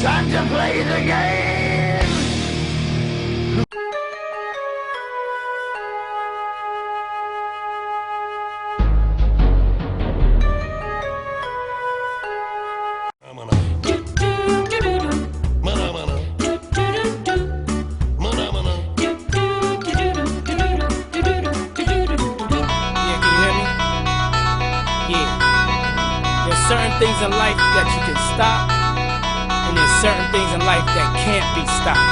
Time to play the game! Certain things in life that you can stop, and there's certain things in life that can't be stopped.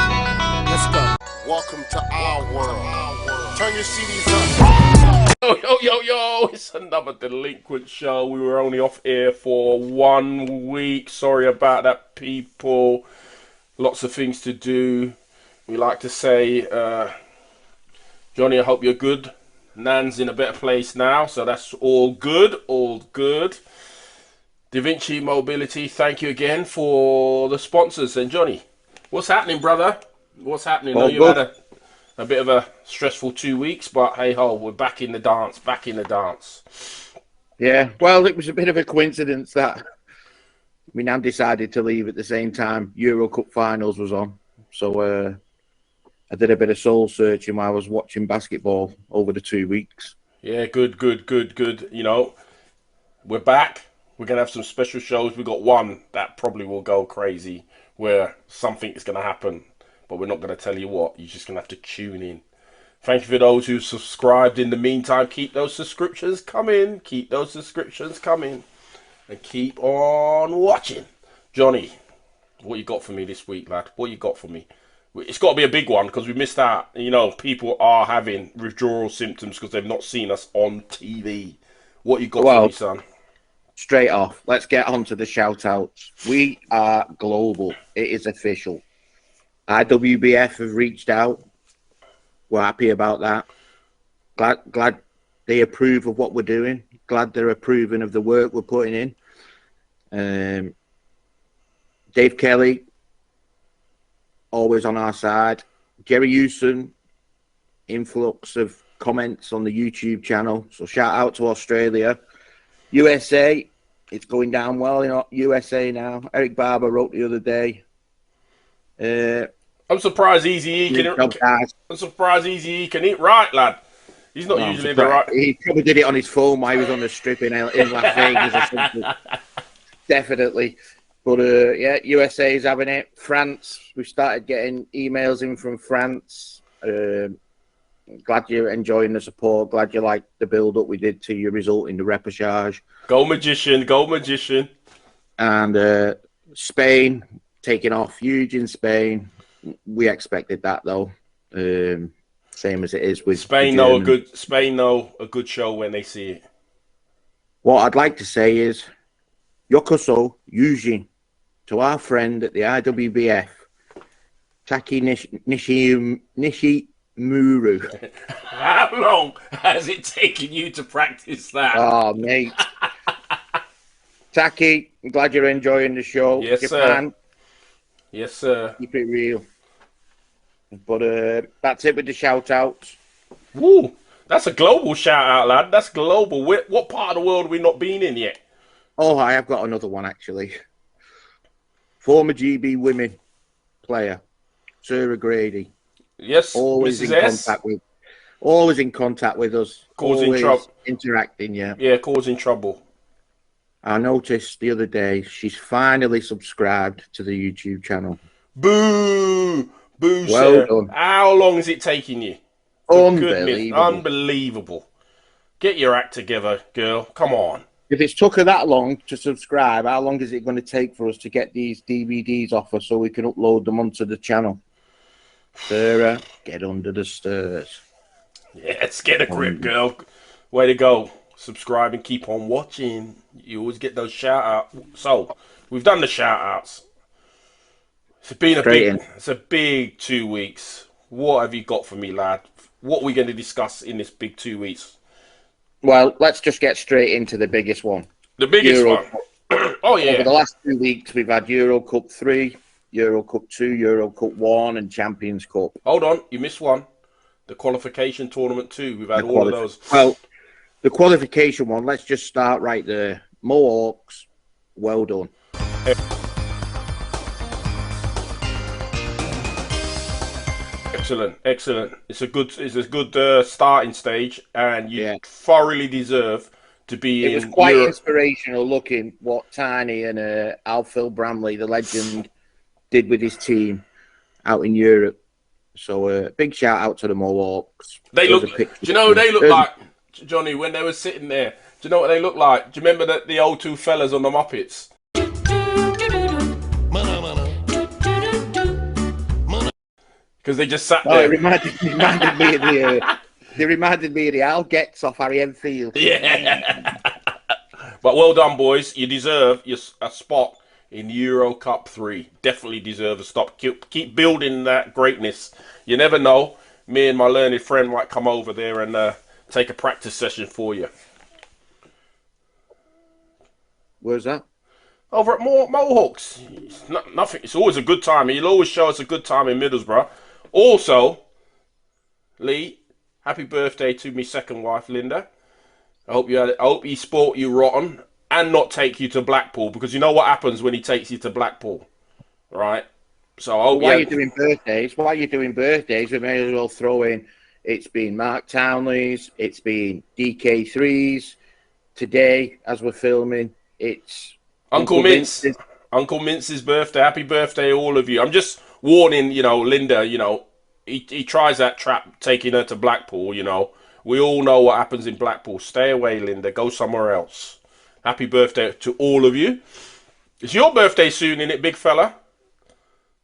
Let's go. Welcome to our world. Turn your CDs up. Yo, it's another Delinquent Show. We were only off air for 1 week. Sorry about that, people. Lots of things to do. We like to say, Johnny, I hope you're good. Nan's in a better place now, so that's all good, all good. Da Vinci Mobility, thank you again for the sponsors. And Johnny, what's happening, brother? What's happening? I know you had a bit of a stressful 2 weeks, but hey ho, we're back in the dance, back in the dance. Yeah, well, it was a bit of a coincidence that we now decided to leave at the same time Euro Cup finals was on. So I did a bit of soul searching while I was watching basketball over the 2 weeks. Yeah, good. You know, we're back. We're going to have some special shows. We've got one that probably will go crazy where something is going to happen, but we're not going to tell you what. You're just going to have to tune in. Thank you for those who subscribed in the meantime. Keep those subscriptions coming. Keep those subscriptions coming. And keep on watching. Johnny, what you got for me this week, lad? What you got for me? It's got to be a big one because we missed out. You know, people are having withdrawal symptoms because they've not seen us on TV. What you got for me, son? Straight off, let's get on to the shout-outs. We are global. It is official. I.W.B.F. have reached out. We're happy about that. Glad they approve of what we're doing. Glad they're approving of the work we're putting in. Dave Kelly, always on our side. Jerry Hewson, influx of comments on the YouTube channel. So shout out to Australia. USA, it's going down well in USA now. Eric Barber wrote the other day. I'm surprised Easy can eat right, lad. He's not usually the right. He probably did it on his phone while he was on the strip in Las Vegas or something. Definitely. But yeah, USA is having it. France, we've started getting emails in from France. Glad you're enjoying the support. Glad you like the build-up we did to your result in the repechage. Go Magician, go Magician. And Spain, taking off huge in Spain. We expected that, though. Same as it is with Spain. Know a good show when they see it. What I'd like to say is, Yokoso Yujin, to our friend at the I.W.B.F., Taki Nishimuru. How long has it taken you to practice that? Oh, mate. Taki, I'm glad you're enjoying the show. Yes, Japan, sir. Yes, sir. Keep it real. But that's it with the shout-outs. Woo! That's a global shout-out, lad. That's global. What part of the world have we not been in yet? Oh, I have got another one, actually. Former GB women player, Sarah Grady. Yes, always Mrs. in S. Always in contact with us. Causing always trouble. Interacting, yeah. Yeah, causing trouble. I noticed the other day she's finally subscribed to the YouTube channel. Boo! Boo, well sir. Done. How long is it taking you? Unbelievable. Unbelievable. Get your act together, girl. Come on. If it's took her that long to subscribe, how long is it going to take for us to get these DVDs off her so we can upload them onto the channel? Sarah, get under the stairs. Yes, get a grip, girl. Way to go. Subscribe and keep on watching. You always get those shout-outs. So, we've done the shout-outs. It's been it's a big 2 weeks. What have you got for me, lad? What are we going to discuss in this big 2 weeks? Well, let's just get straight into the biggest one. The biggest one? Oh, yeah. Over the last 2 weeks, we've had Euro Cup 3, Euro Cup 2, Euro Cup 1 and Champions Cup. Hold on, you missed one. The qualification tournament 2. We've had all of those. Well, the qualification one, let's just start right there. Mohawks, well done. Excellent, excellent. It's a good starting stage, and you Yeah. thoroughly deserve to be It was in quite Europe. inspirational looking what Tiny and Alphil Bramley, the legend, did with his team out in Europe. So big shout out to the Mohawks. They There's look. a picture. Do you know what they look There's like, Johnny? When they were sitting there, do you know what they look like? Do you remember the old two fellas on the Muppets? Because they just sat Oh, there. it reminded me of the. They reminded me of the Al Getz off Harry Enfield. Yeah. But well done, boys. You deserve a spot in Euro Cup 3. Definitely deserve a stop. Keep building that greatness. You never know. Me and my learned friend might come over there and take a practice session for you. Where's that? Over at Mohawks. Nothing. It's always a good time. He'll always show us a good time in Middlesbrough. Also, Lee, happy birthday to me second wife, Linda. I hope he sport you rotten and not take you to Blackpool, because you know what happens when he takes you to Blackpool, right? So I hope Why are you doing birthdays? We may as well throw in. It's been Mark Townley's. It's been DK3's. Today, as we're filming, it's Uncle Mince. Uncle Mince's birthday. Happy birthday, all of you. I'm just warning, Linda, he tries that trap taking her to Blackpool, We all know what happens in Blackpool. Stay away, Linda. Go somewhere else. Happy birthday to all of you. It's your birthday soon, innit, big fella?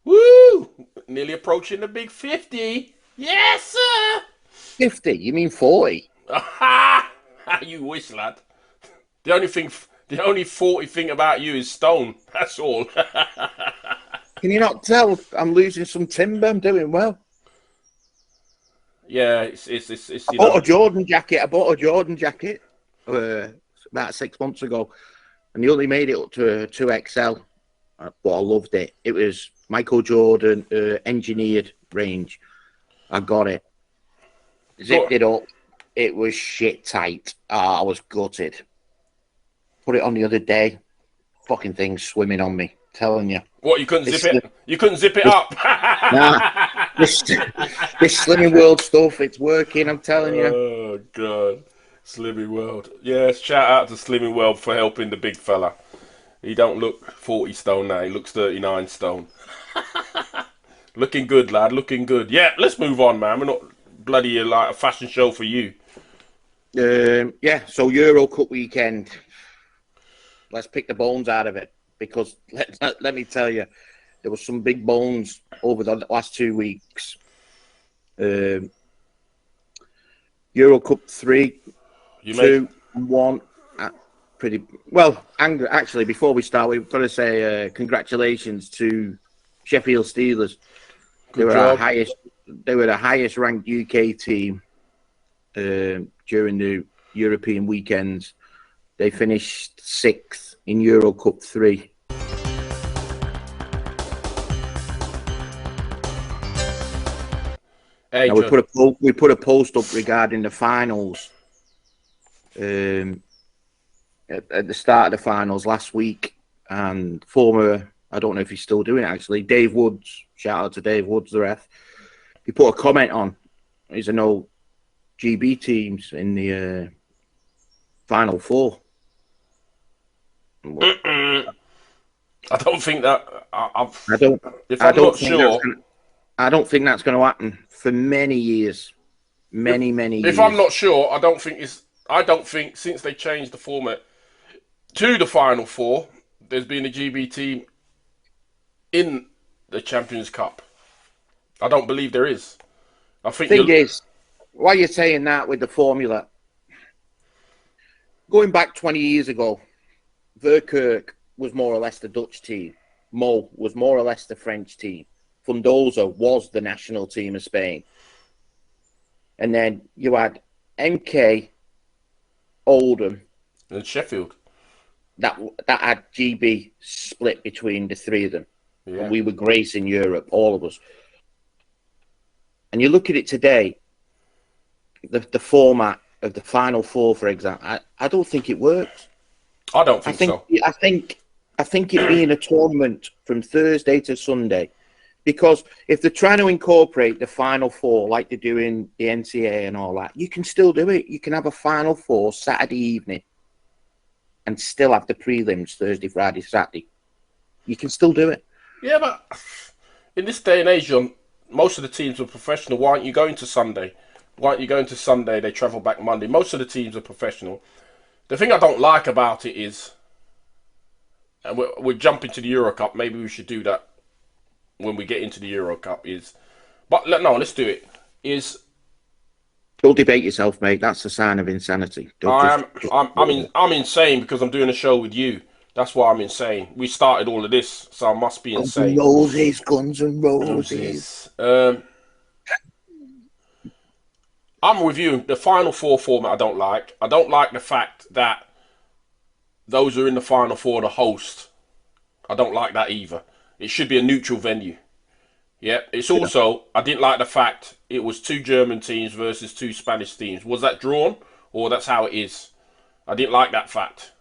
Woo! Nearly approaching the big 50. Yes, sir! 50? You mean 40? You wish, lad. The only 40 thing about you is stone. That's all. Can you not tell? I'm losing some timber. I'm doing well. Yeah, it's I bought a Jordan jacket about 6 months ago, and he only made it up to 2XL, but I loved it. It was Michael Jordan engineered range. I got it. Zipped it up. It was shit tight. I was gutted. Put it on the other day. Fucking thing swimming on me. Telling you. What, you couldn't zip it? You couldn't zip it up? Nah. This Slimming World stuff, it's working, I'm telling you. Oh, God. Slimming World. Yes, shout out to Slimming World for helping the big fella. He don't look 40 stone now. He looks 39 stone. Looking good, lad. Looking good. Yeah, let's move on, man. We're not bloody like a fashion show for you. Yeah, so Euro Cup weekend. Let's pick the bones out of it. Because let me tell you, there was some big bones over the last 2 weeks. Euro Cup 3, 2, and 1. Pretty well. Actually, before we start, we've got to say congratulations to Sheffield Steelers. They were the highest ranked UK team during the European weekends. They finished 6th in Euro Cup 3. Hey, now, we put a post up regarding the finals at the start of the finals last week, and I don't know if he's still doing it actually, Dave Woods, shout out to Dave Woods, the ref, he put a comment on, he's an old GB teams in the Final Four. I don't think that. I don't think that's going to happen for many years, many years. If I'm not sure, I don't think since they changed the format to the Final Four, there's been a GB team in the Champions Cup. I don't believe there is. I think. Thing is, why you're saying that with the formula? Going back 20 years ago, Verkerk was more or less the Dutch team. Mo was more or less the French team. Fundoza was the national team of Spain. And then you had MK, Oldham, and Sheffield. That had GB split between the three of them. Yeah. And we were gracing Europe, all of us. And you look at it today, the format of the Final Four, for example, I don't think it works. I don't think so. I think it being a tournament from Thursday to Sunday, Because if they're trying to incorporate the Final Four like they do in the NCAA and all that, you can still do it. You can have a Final Four Saturday evening and still have the prelims Thursday, Friday, Saturday. You can still do it. Yeah, but in this day and age, most of the teams are professional. Why aren't you going to Sunday? Why aren't you going to Sunday? They travel back Monday. Most of the teams are professional. The thing I don't like about it is, and we're jumping to the Euro Cup. Maybe we should do that when we get into the Euro Cup. Let's do it. Don't debate yourself, mate. That's a sign of insanity. I'm insane because I'm doing a show with you. That's why I'm insane. We started all of this, so I must be insane. Guns and Roses. I'm with you. The Final Four format I don't like. I don't like the fact that those who are in the Final Four, the host. I don't like that either. It should be a neutral venue. Yeah. It's also, I didn't like the fact it was 2 German teams versus 2 Spanish teams. Was that drawn or that's how it is? I didn't like that fact.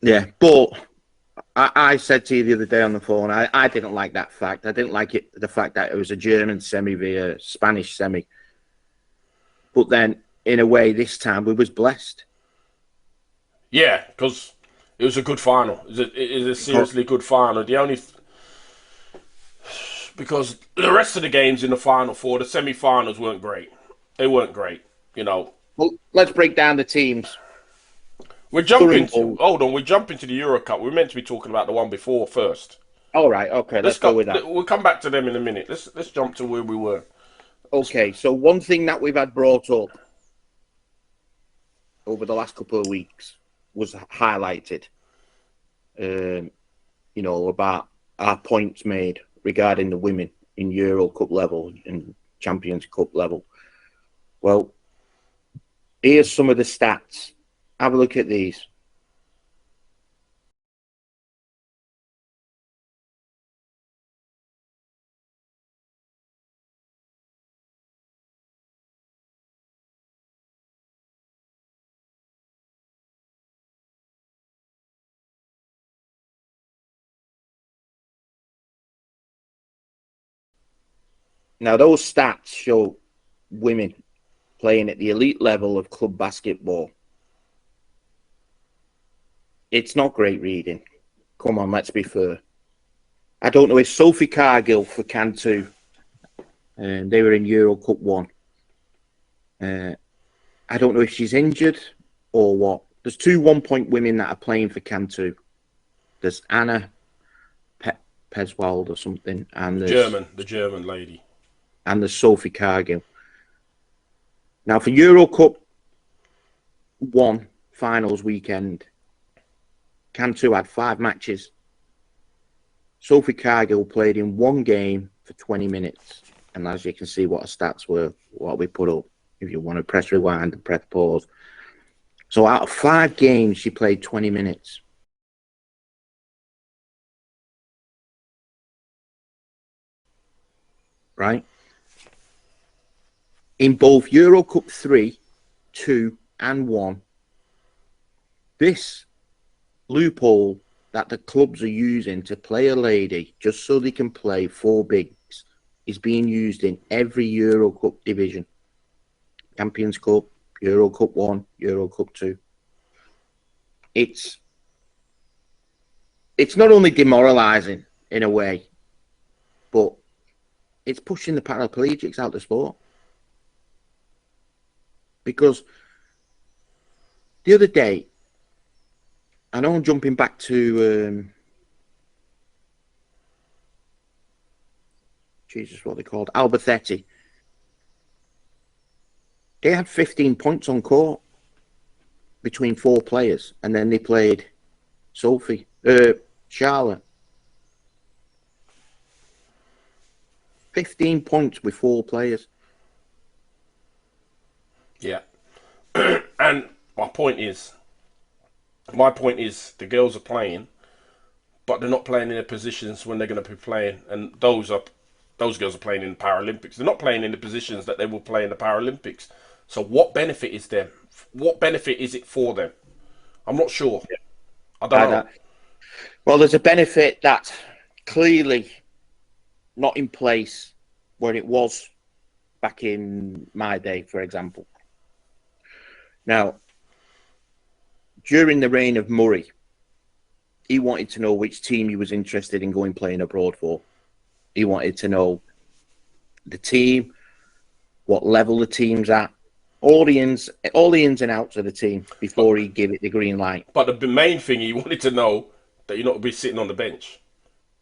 Yeah, but I said to you the other day on the phone, I didn't like that fact. I didn't like the fact that it was a German semi via Spanish semi. But then, in a way, this time we was blessed. Yeah, because it was a good final. It is a seriously good final. Because the rest of the games in the Final Four, the semi-finals weren't great. They weren't great, you know. Well, let's break down the teams. We're jumping to the Euro Cup. We're meant to be talking about the one before first. All right, okay, let's go with that. We'll come back to them in a minute. Let's jump to where we were. Okay, so one thing that we've had brought up over the last couple of weeks was highlighted, about our points made regarding the women in Euro Cup level and Champions Cup level. Well, here's some of the stats. Have a look at these. Now, those stats show women playing at the elite level of club basketball. It's not great reading. Come on, let's be fair. I don't know if Sophie Cargill for Cantu, they were in Euro Cup 1. I don't know if she's injured or what. There's 2 1-point women that are playing for Cantu. There's Anna Peswald or something. And the German lady. And there's Sophie Cargill. Now, for Euro Cup 1 finals weekend, Cantu had 5 matches. Sophie Cargill played in 1 game for 20 minutes. And as you can see what her stats were, what we put up, if you want to press rewind and press pause. So out of 5 games, she played 20 minutes. Right? In both Euro Cup 3, 2, and 1, this loophole that the clubs are using to play a lady just so they can play 4 bigs is being used in every Euro Cup division. Champions Cup, Euro Cup 1, Euro Cup 2. It's not only demoralising in a way, but it's pushing the paraplegics out of the sport. Because the other day, I know I'm jumping back to what they called Albacete. They had 15 points on court between 4 players, and then they played Charlotte. 15 points with 4 players. Yeah. And my point is the girls are playing, but they're not playing in the positions when they're going to be playing. And those girls are playing in the Paralympics. They're not playing in the positions that they will play in the Paralympics. So what benefit is there? What benefit is it for them? I'm not sure. I don't know. Well, there's a benefit that clearly not in place where it was back in my day, for example. Now, during the reign of Murray, he wanted to know which team he was interested in going playing abroad for. He wanted to know the team, what level the team's at, all the ins and outs of the team before he gave it the green light. But the main thing, he wanted to know that you're not be sitting on the bench.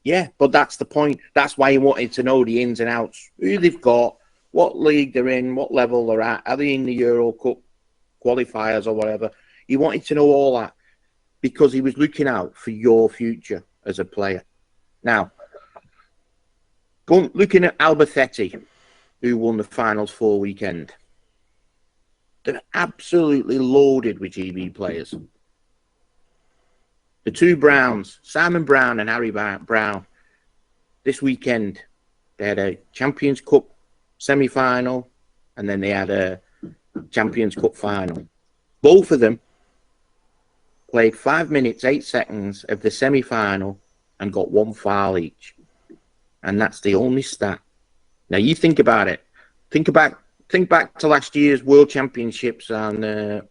Yeah, but that's the point. That's why he wanted to know the ins and outs, who they've got, what league they're in, what level they're at, are they in the Euro Cup qualifiers or whatever. He wanted to know all that because he was looking out for your future as a player. Now, looking at Albacete, who won the Finals 4 weekend, they're absolutely loaded with GB players. The two Browns, Simon Brown and Harry Brown, this weekend, they had a Champions Cup semi-final and then they had a Champions Cup final. Both of them played 5 minutes, 8 seconds of the semi-final and got 1 foul each. And that's the only stat. Now, you think about it. Think back to last year's World Championships and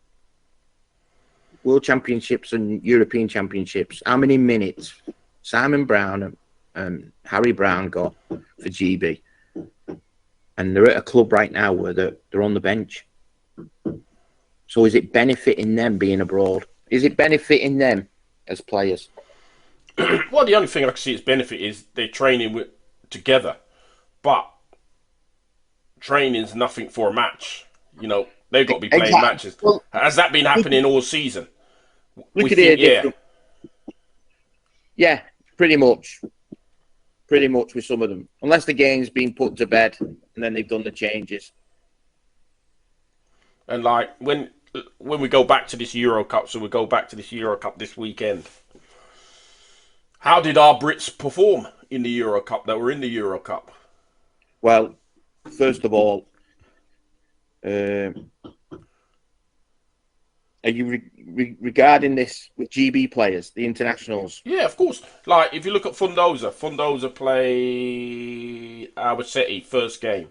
European Championships. How many minutes Simon Brown and Harry Brown got for GB? And they're at a club right now where they're on the bench. So is it benefiting them being abroad? Is it benefiting them as players? Well, the only thing I can see its benefit is they're training together. But training's nothing for a match. You know, they've got to be playing matches. Well, has that been happening all season? Look at it. Yeah, pretty much. Pretty much with some of them. Unless the game's been put to bed and then they've done the changes. And like when we go back to this Euro Cup, so we go back to this Euro Cup this weekend. How did our Brits perform in the Euro Cup that were in the Euro Cup? Well, first of all, are you regarding this with GB players, the internationals? Yeah, of course. Like, if you look at Fundoza played I.W.B.Delinquents first game.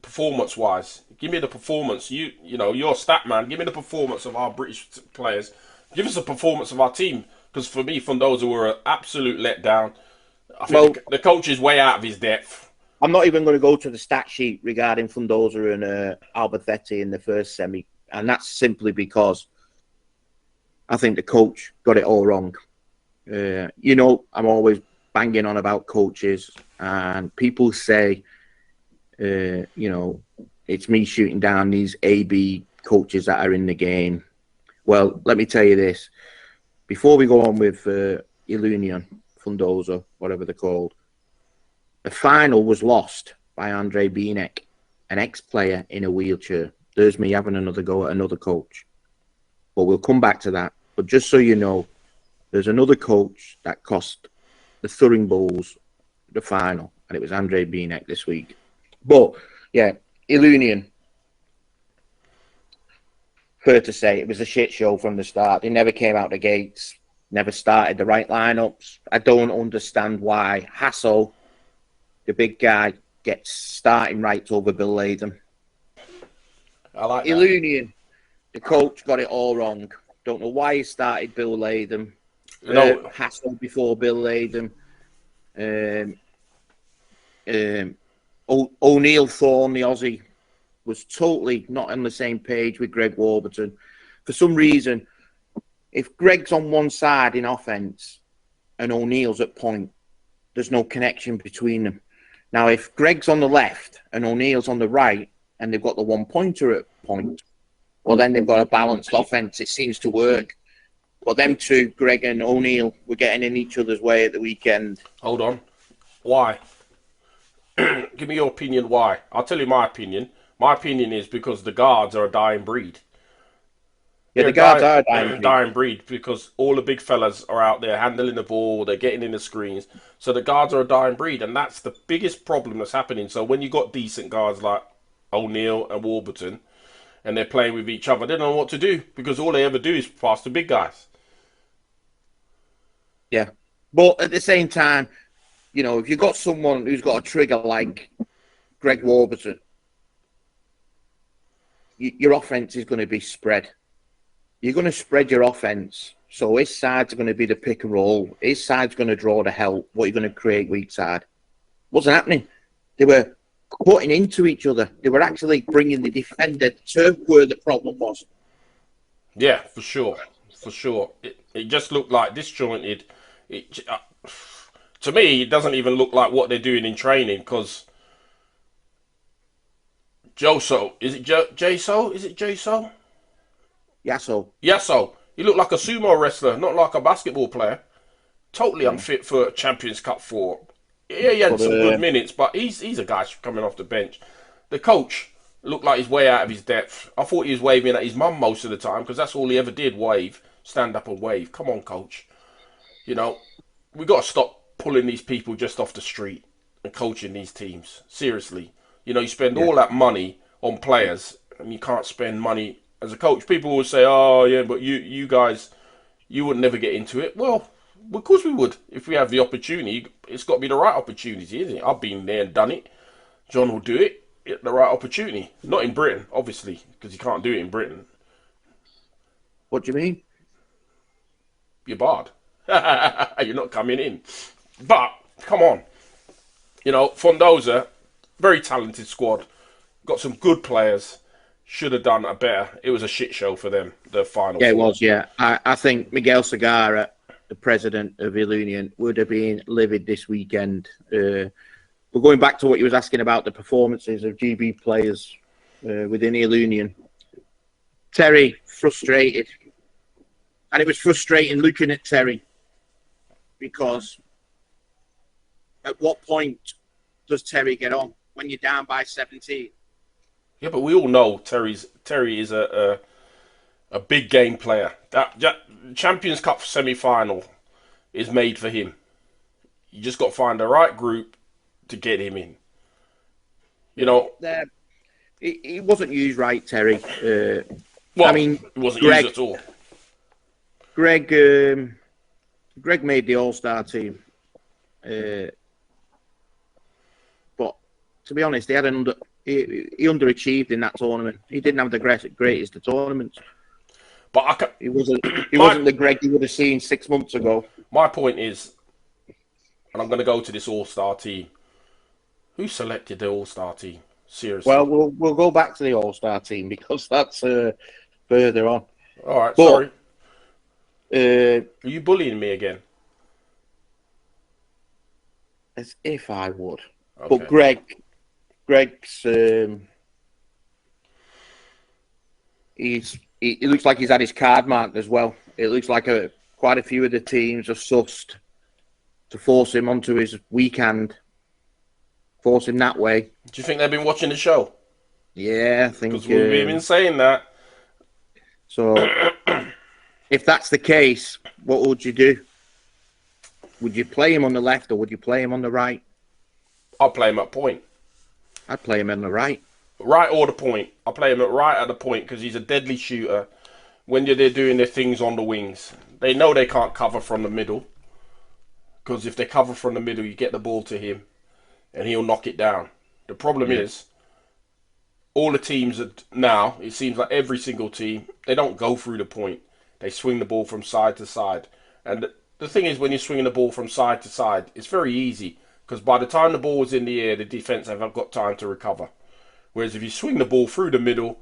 Performance-wise, give me the performance. You know, you're a stat man. Give me the performance of our British players. Give us the performance of our team. Because for me, Fundoza were an absolute letdown. I think the coach is way out of his depth. I'm not even going to go to the stat sheet regarding Fundoza and Albacete in the first semi. And that's simply because I think the coach got it all wrong. You know, I'm always banging on about coaches. And people say, you know, it's me shooting down these AB coaches that are in the game. Well, let me tell you this. Before we go on with Ilunion, Fundoza, whatever they're called, the final was lost by I.W.B.Delinquents, an ex-player in a wheelchair. There's me having another go at another coach. But we'll come back to that. But just so you know, there's another coach that cost the Thuring Bulls the final, and it was I.W.B.Delinquents this week. But, yeah, Ilunion, fair to say, it was a shit show from the start. They never came out the gates, never started the right lineups. I don't understand why Hassel, the big guy, gets starting rights over Bill Latham. I like that. Ilunion, the coach got it all wrong. Don't know why he started Bill Latham. Hassel before Bill Latham. O'Neill Thorne, the Aussie, was totally not on the same page with Greg Warburton. For some reason, if Greg's on one side in offence and O'Neill's at point, there's no connection between them. Now, if Greg's on the left and O'Neill's on the right and they've got the one-pointer at point, well, then they've got a balanced offence. It seems to work. But them two, Greg and O'Neill, were getting in each other's way at the weekend. Hold on. Why? Give me your opinion why. I'll tell you my opinion. My opinion is because the guards are a dying breed. Yeah, the guards are a dying breed because all the big fellas are out there handling the ball, they're getting in the screens. So the guards are a dying breed, and that's the biggest problem that's happening. So when you got decent guards like O'Neill and Warburton, and they're playing with each other, they don't know what to do because all they ever do is pass the big guys. Yeah. But at the same time, you know, if you've got someone who's got a trigger like Greg Warburton, your offense is going to be spread. You're going to spread your offense. So his side's going to be the pick and roll. His side's going to draw the help. What you're going to create weak side. Wasn't happening. They were cutting into each other. They were actually bringing the defender to where the problem was. Yeah, for sure. For sure. It just looked like disjointed. To me, it doesn't even look like what they're doing in training because Joso, is it Jaso? Is it Jaso? Yasso. Yaso. He looked like a sumo wrestler, not like a basketball player. Totally unfit for Champions Cup 4. Yeah, he had some good minutes, but he's a guy coming off the bench. The coach looked like he's way out of his depth. I thought he was waving at his mum most of the time because that's all he ever did, wave. Stand up and wave. Come on, coach. You know, we got to stop pulling these people just off the street and coaching these teams. Seriously. You know, you spend all that money on players and you can't spend money as a coach. People will say, oh, yeah, but you guys, you would never get into it. Well, of course we would. If we have the opportunity, it's got to be the right opportunity, isn't it? I've been there and done it. John will do it at the right opportunity. Not in Britain, obviously, because you can't do it in Britain. What do you mean? You're barred. You're not coming in. But, come on. You know, Fondoza, very talented squad. Got some good players. Should have done a better. It was a shit show for them, the final. Yeah, it was, yeah. I think Miguel Segarra, the president of Ilunion, would have been livid this weekend. But going back to what you was asking about the performances of GB players within Ilunion, Terry, frustrated. And it was frustrating looking at Terry because at what point does Terry get on when you're down by 17? Yeah, but we all know Terry is a big game player. That Champions Cup semi-final is made for him. You just got to find the right group to get him in. You know, he wasn't used right, Terry. well, I mean, it wasn't Greg, used at all. Greg made the All-Star team, but to be honest, he underachieved in that tournament. He didn't have the greatest of tournaments. But he wasn't the Greg you would have seen 6 months ago. My point is, and I'm going to go to this All-Star team. Who selected the All-Star team? Seriously. Well, we'll go back to the All-Star team because that's further on. All right, sorry. Are you bullying me again? As if I would. Okay. But Greg's he looks like he's had his card marked as well. It looks like quite a few of the teams are sussed to force him onto his weekend, force him that way. Do you think they've been watching the show? Yeah, I think. Because we've been saying that. So, if that's the case, what would you do? Would you play him on the left or would you play him on the right? I'll play him at point. I'd play him on the right. Right or the point. I'll play him right at the point because he's a deadly shooter. When they're doing their things on the wings, they know they can't cover from the middle. Because if they cover from the middle, you get the ball to him and he'll knock it down. The problem is, all the teams now, it seems like every single team, they don't go through the point. They swing the ball from side to side. And the thing is, when you're swinging the ball from side to side, it's very easy. Because by the time the ball is in the air, the defense haven't got time to recover. Whereas if you swing the ball through the middle,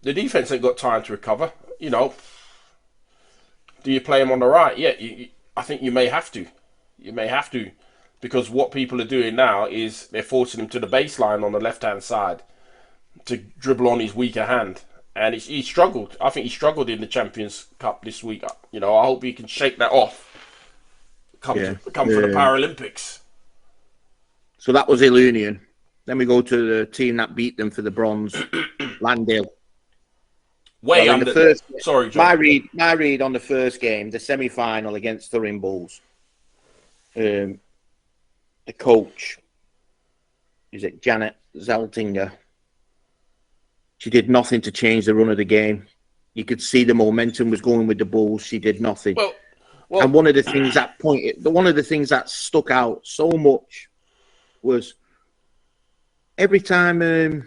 the defense ain't got time to recover. You know, do you play him on the right? Yeah, I think you may have to. You may have to. Because what people are doing now is they're forcing him to the baseline on the left-hand side to dribble on his weaker hand. And he struggled. I think he struggled in the Champions Cup this week. You know, I hope he can shake that off. Come for the Paralympics. So that was Ilunion. Then we go to the team that beat them for the bronze, Landale. Way under. Sorry, John. My read on the first game, the semi-final against Thurin Bulls. The coach, is it Janet Zeltinger? She did nothing to change the run of the game. You could see the momentum was going with the Bulls. She did nothing. Well, Well, And one of the things that stuck out so much was every time the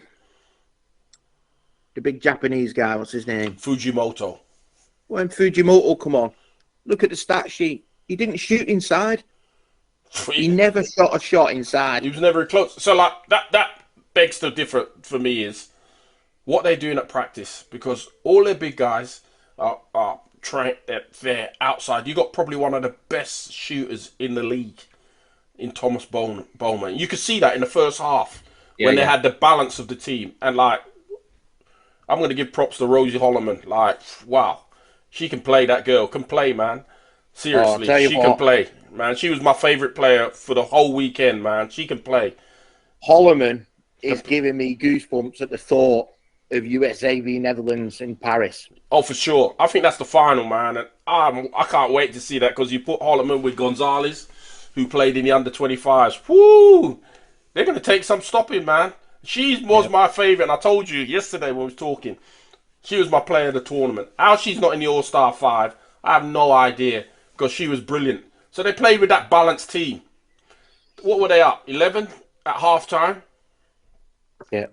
big Japanese guy, what's his name? Fujimoto. When Fujimoto come on, look at the stat sheet. He didn't shoot inside. He never shot a shot inside. He was never close. So like that begs the different for me is what they're doing at practice, because all their big guys are trained. They're outside. You got probably one of the best shooters in the league in Thomas Bowman. You could see that in the first half when they had the balance of the team. And like, I'm going to give props to Rosie Holloman. Like, wow, she can play. That girl can play, man. Seriously, she can play, man. She was my favorite player for the whole weekend, man. She can play. Holloman is giving me goosebumps at the thought of USA v Netherlands in Paris. Oh, for sure. I think that's the final, man. And I can't wait to see that, because you put Holloman with Gonzalez, who played in the under-25s. Woo! They're going to take some stopping, man. She was my favorite, and I told you yesterday when we was talking, she was my player of the tournament. How she's not in the All-Star 5, I have no idea, because she was brilliant. So they played with that balanced team. What were they up? 11 at halftime? Yeah.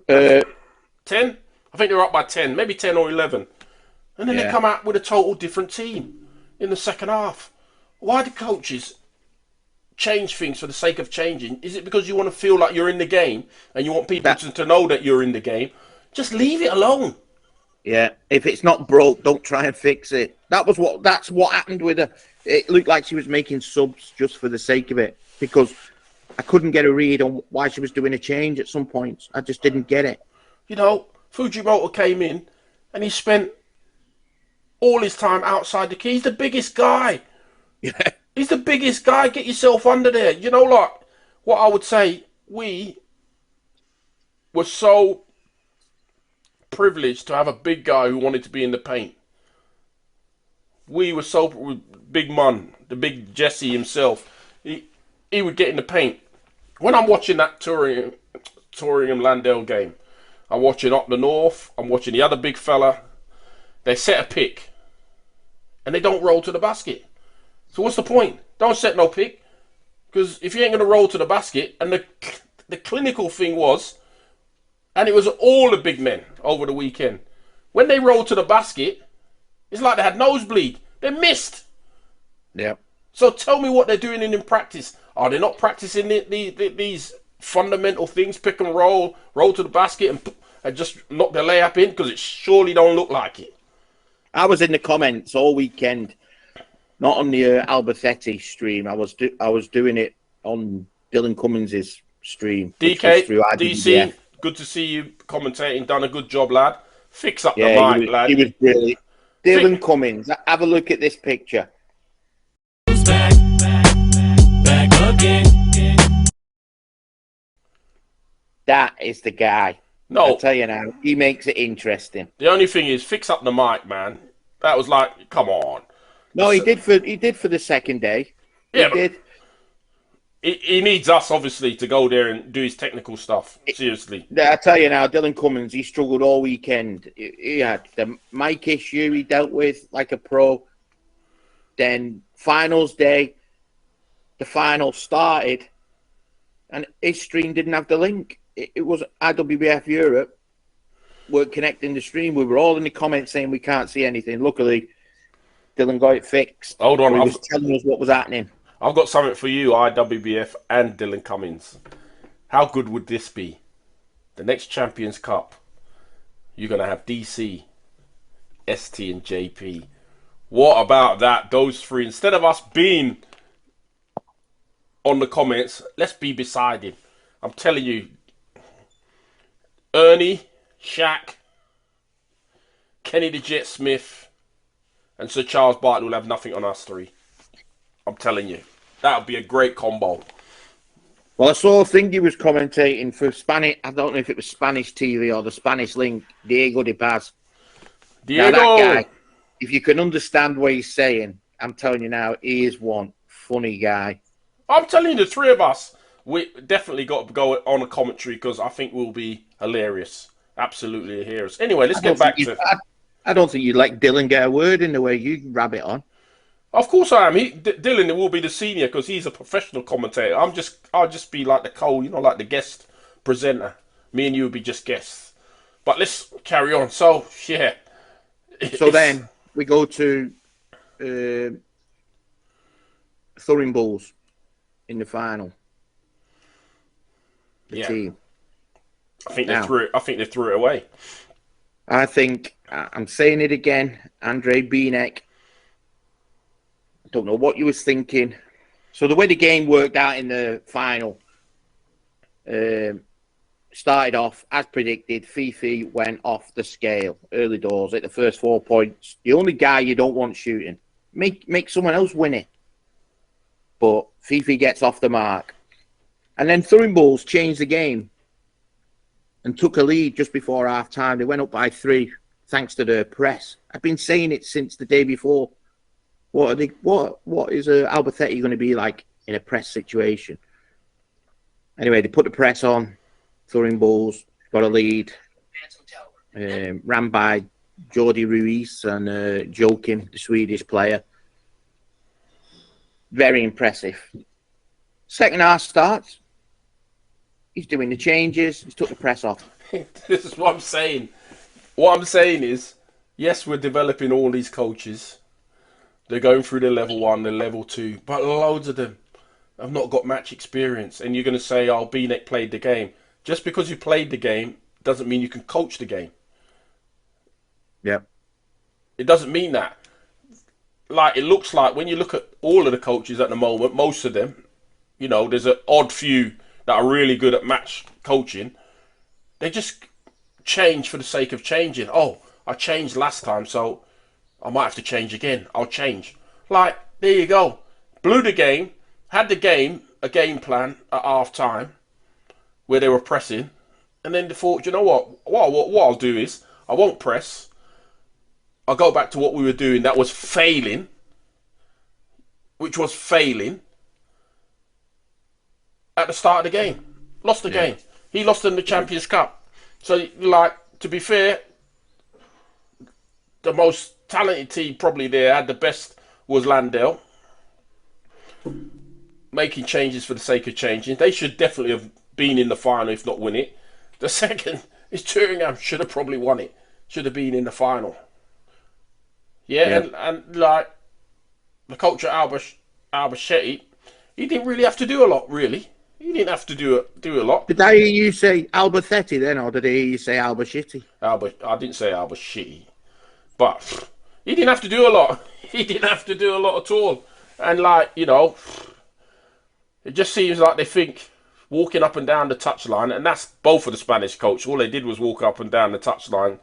10? I think they were up by 10, maybe 10 or 11. And then they come out with a total different team in the second half. Why do coaches change things for the sake of changing? Is it because you want to feel like you're in the game and you want people to know that you're in the game? Just leave it alone. Yeah, if it's not broke, don't try and fix it. That's what happened with her. It looked like she was making subs just for the sake of it, because I couldn't get a read on why she was doing a change at some points. I just didn't get it. You know, Fujimoto came in and he spent all his time outside the key. He's the biggest guy. Yeah. He's the biggest guy. Get yourself under there. You know, like, what I would say, we were so privileged to have a big guy who wanted to be in the paint. We were so big man, the big Jesse himself. He would get in the paint. When I'm watching that Turingham Landell game, I'm watching up the north. I'm watching the other big fella. They set a pick, and they don't roll to the basket. So what's the point? Don't set no pick, because if you ain't gonna roll to the basket, and the clinical thing was, and it was all the big men over the weekend. When they rolled to the basket, it's like they had nosebleed. They missed. Yeah. So tell me what they're doing in practice. Are they not practicing these fundamental things? Pick and roll to the basket, and just knock the layup in? Because it surely don't look like it. I was in the comments all weekend, not on the Alberthetti stream. I was doing it on Dylan Cummins' stream. DK, DC, good to see you commentating. Done a good job, lad. Fix up the mic, lad. He was brilliant. Dylan Cummins, have a look at this picture. Back again. That is the guy. No. I'll tell you now, he makes it interesting. The only thing is, fix up the mic, man. That was like, come on. No, he did for the second day. Yeah, he did. He needs us, obviously, to go there and do his technical stuff. Seriously. I tell you now, Dylan Cummins, he struggled all weekend. He had the mic issue he dealt with like a pro. Then finals day, the final started, and his stream didn't have the link. It was I.W.B.F. Europe. We're connecting the stream. We were all in the comments saying we can't see anything. Luckily, Dylan got it fixed. Hold on. He was telling us what was happening. I've got something for you, I.W.B.F. and Dylan Cummins. How good would this be? The next Champions Cup, you're going to have DC, ST, and JP. What about that? Those three. Instead of us being on the comments, let's be beside him. I'm telling you, Ernie, Shaq, Kenny the Jet Smith, and Sir Charles Barkley will have nothing on us three. I'm telling you, that would be a great combo. Well, I saw a thing he was commentating for Spanish. I don't know if it was Spanish TV or the Spanish link. Diego de Paz. Diego! Now, that guy, if you can understand what he's saying, I'm telling you now, he is one funny guy. I'm telling you, the three of us, we definitely got to go on a commentary, because I think we'll be hilarious. Absolutely hilarious. Anyway, let's get back to... I don't think you'd let Dylan get a word in the way you rabbit on. Of course I am. Dylan will be the senior because he's a professional commentator. I'll just be like the like the guest presenter. Me and you will be just guests. But let's carry on. So yeah. So then we go to Thuring Bulls in the final. The team. I think they threw it. I think they threw it away. I think I'm saying it again. Andre Benek. I don't know what you was thinking. So the way the game worked out in the final, started off as predicted. Fifi went off the scale early doors at the first 4 points. The only guy you don't want shooting, make someone else win it. But Fifi gets off the mark, and then Thuring Bulls changed the game and took a lead just before half time. They went up by 3 thanks to the press. I've been saying it since the day before. What is Albacete going to be like in a press situation? Anyway, they put the press on. Thuring Bulls got a lead. Ran by Jordi Ruiz and Joakim, the Swedish player. Very impressive. Second half starts. He's doing the changes. He's took the press off. This is what I'm saying. What I'm saying is, yes, we're developing all these coaches. They're going through the level 1, the level 2, but loads of them have not got match experience. And you're going to say, oh, Benek played the game. Just because you played the game doesn't mean you can coach the game. Yep. It doesn't mean that. Like, it looks like when you look at all of the coaches at the moment, most of them, there's an odd few that are really good at match coaching. They just change for the sake of changing. Oh, I changed last time, so I might have to change again. I'll change. Like, there you go. Blew the game, had a game plan at half time where they were pressing, and then they thought, you know what? What I'll do is I won't press. I'll go back to what we were doing that was failing, at the start of the game. Lost the game. He lost in the Champions Cup. So, to be fair, the most talented team probably there, had the best, was Landell. Making changes for the sake of changing. They should definitely have been in the final, if not win it. The second is Turingham should have probably won it. Should have been in the final. And the coach at Albacete, he didn't really have to do a lot, really. He didn't have to do a lot. Did I hear you say Albacete then, or did I hear you say Albacete? I didn't say Albacete. But he didn't have to do a lot. He didn't have to do a lot at all. And it just seems like they think walking up and down the touchline, and that's both of the Spanish coach. All they did was walk up and down the touchline,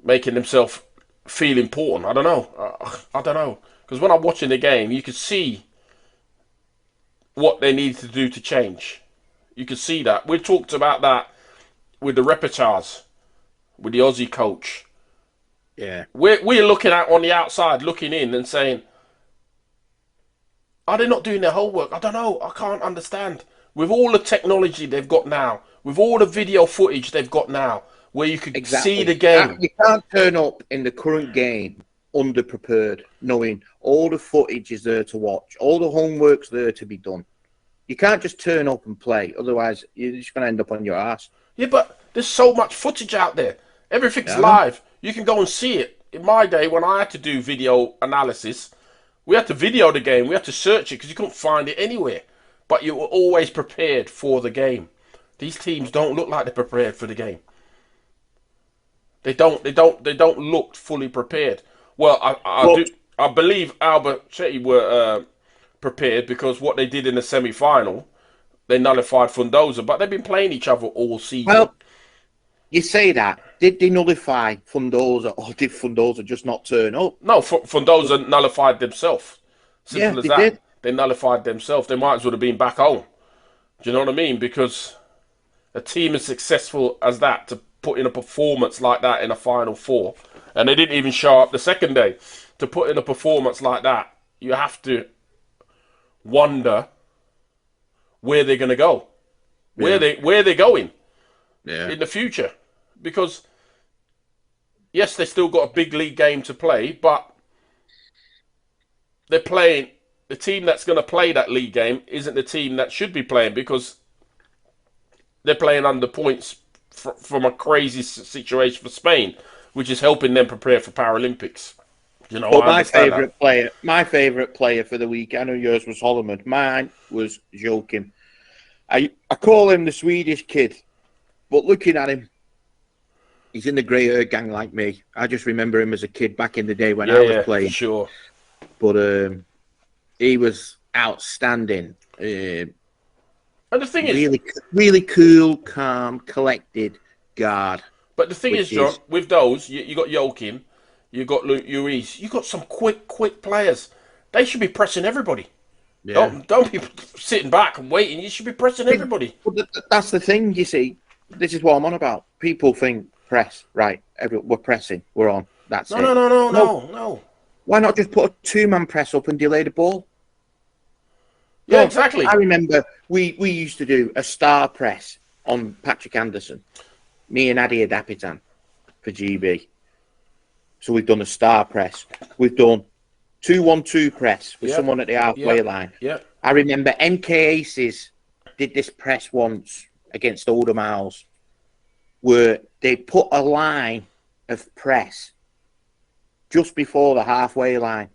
making themselves feel important. I don't know. Because when I'm watching the game, you could see what they needed to do to change. You could see that. We talked about that with the repertoires, with the Aussie coach. Yeah. We're looking at on the outside, looking in and saying, are they not doing their homework? I don't know. I can't understand. With all the technology they've got now, with all the video footage they've got now, where you could see the game. You can't turn up in the current game underprepared, knowing all the footage is there to watch, all the homework's there to be done. You can't just turn up and play, otherwise you're just going to end up on your ass. Yeah, but there's so much footage out there. Everything's live. You can go and see it. In my day, when I had to do video analysis, we had to video the game. We had to search it because you couldn't find it anywhere. But you were always prepared for the game. These teams don't look like they're prepared for the game. They don't look fully prepared. Well, I believe Albacete were prepared because what they did in the semi-final, they nullified Fundoza, but they've been playing each other all season. Well, you say that. Did they nullify Fundoza, or did Fundoza just not turn up? No, Fundoza nullified themselves. Simple as that. Did. They nullified themselves. They might as well have been back home. Do you know what I mean? Because a team as successful as that, to put in a performance like that in a Final Four, and they didn't even show up the second day, to put in a performance like that, you have to wonder where they're going to go, where they're going in the future. Because yes, they still got a big league game to play, but they're playing. The team that's going to play that league game isn't the team that should be playing because they're playing under points from a crazy situation for Spain, which is helping them prepare for Paralympics. You know, But I my favourite player for the week, I know yours was Holloman. Mine was Joachim. I call him the Swedish kid, but looking at him, he's in the grey hair gang like me. I just remember him as a kid back in the day when I was playing. Sure. But he was outstanding. And the thing really, is, really cool, calm, collected guard. But the thing is, John, with those, you got Joachim, you got Luis, you got some quick players. They should be pressing everybody. Yeah. Don't be sitting back and waiting. You should be pressing everybody. But that's the thing, you see. This is what I'm on about. People think press, right? We're pressing, we're on. That's it. No. Why not just put a two-man press up and delay the ball? Yeah, exactly. I remember we used to do a star press on Patrick Anderson, me and I.W.B.Delinquents for GB. So we've done a star press. We've done 2-1-2 press with someone at the halfway line. Yeah. I remember MK Aces did this press once against Older Miles, where they put a line of press just before the halfway line.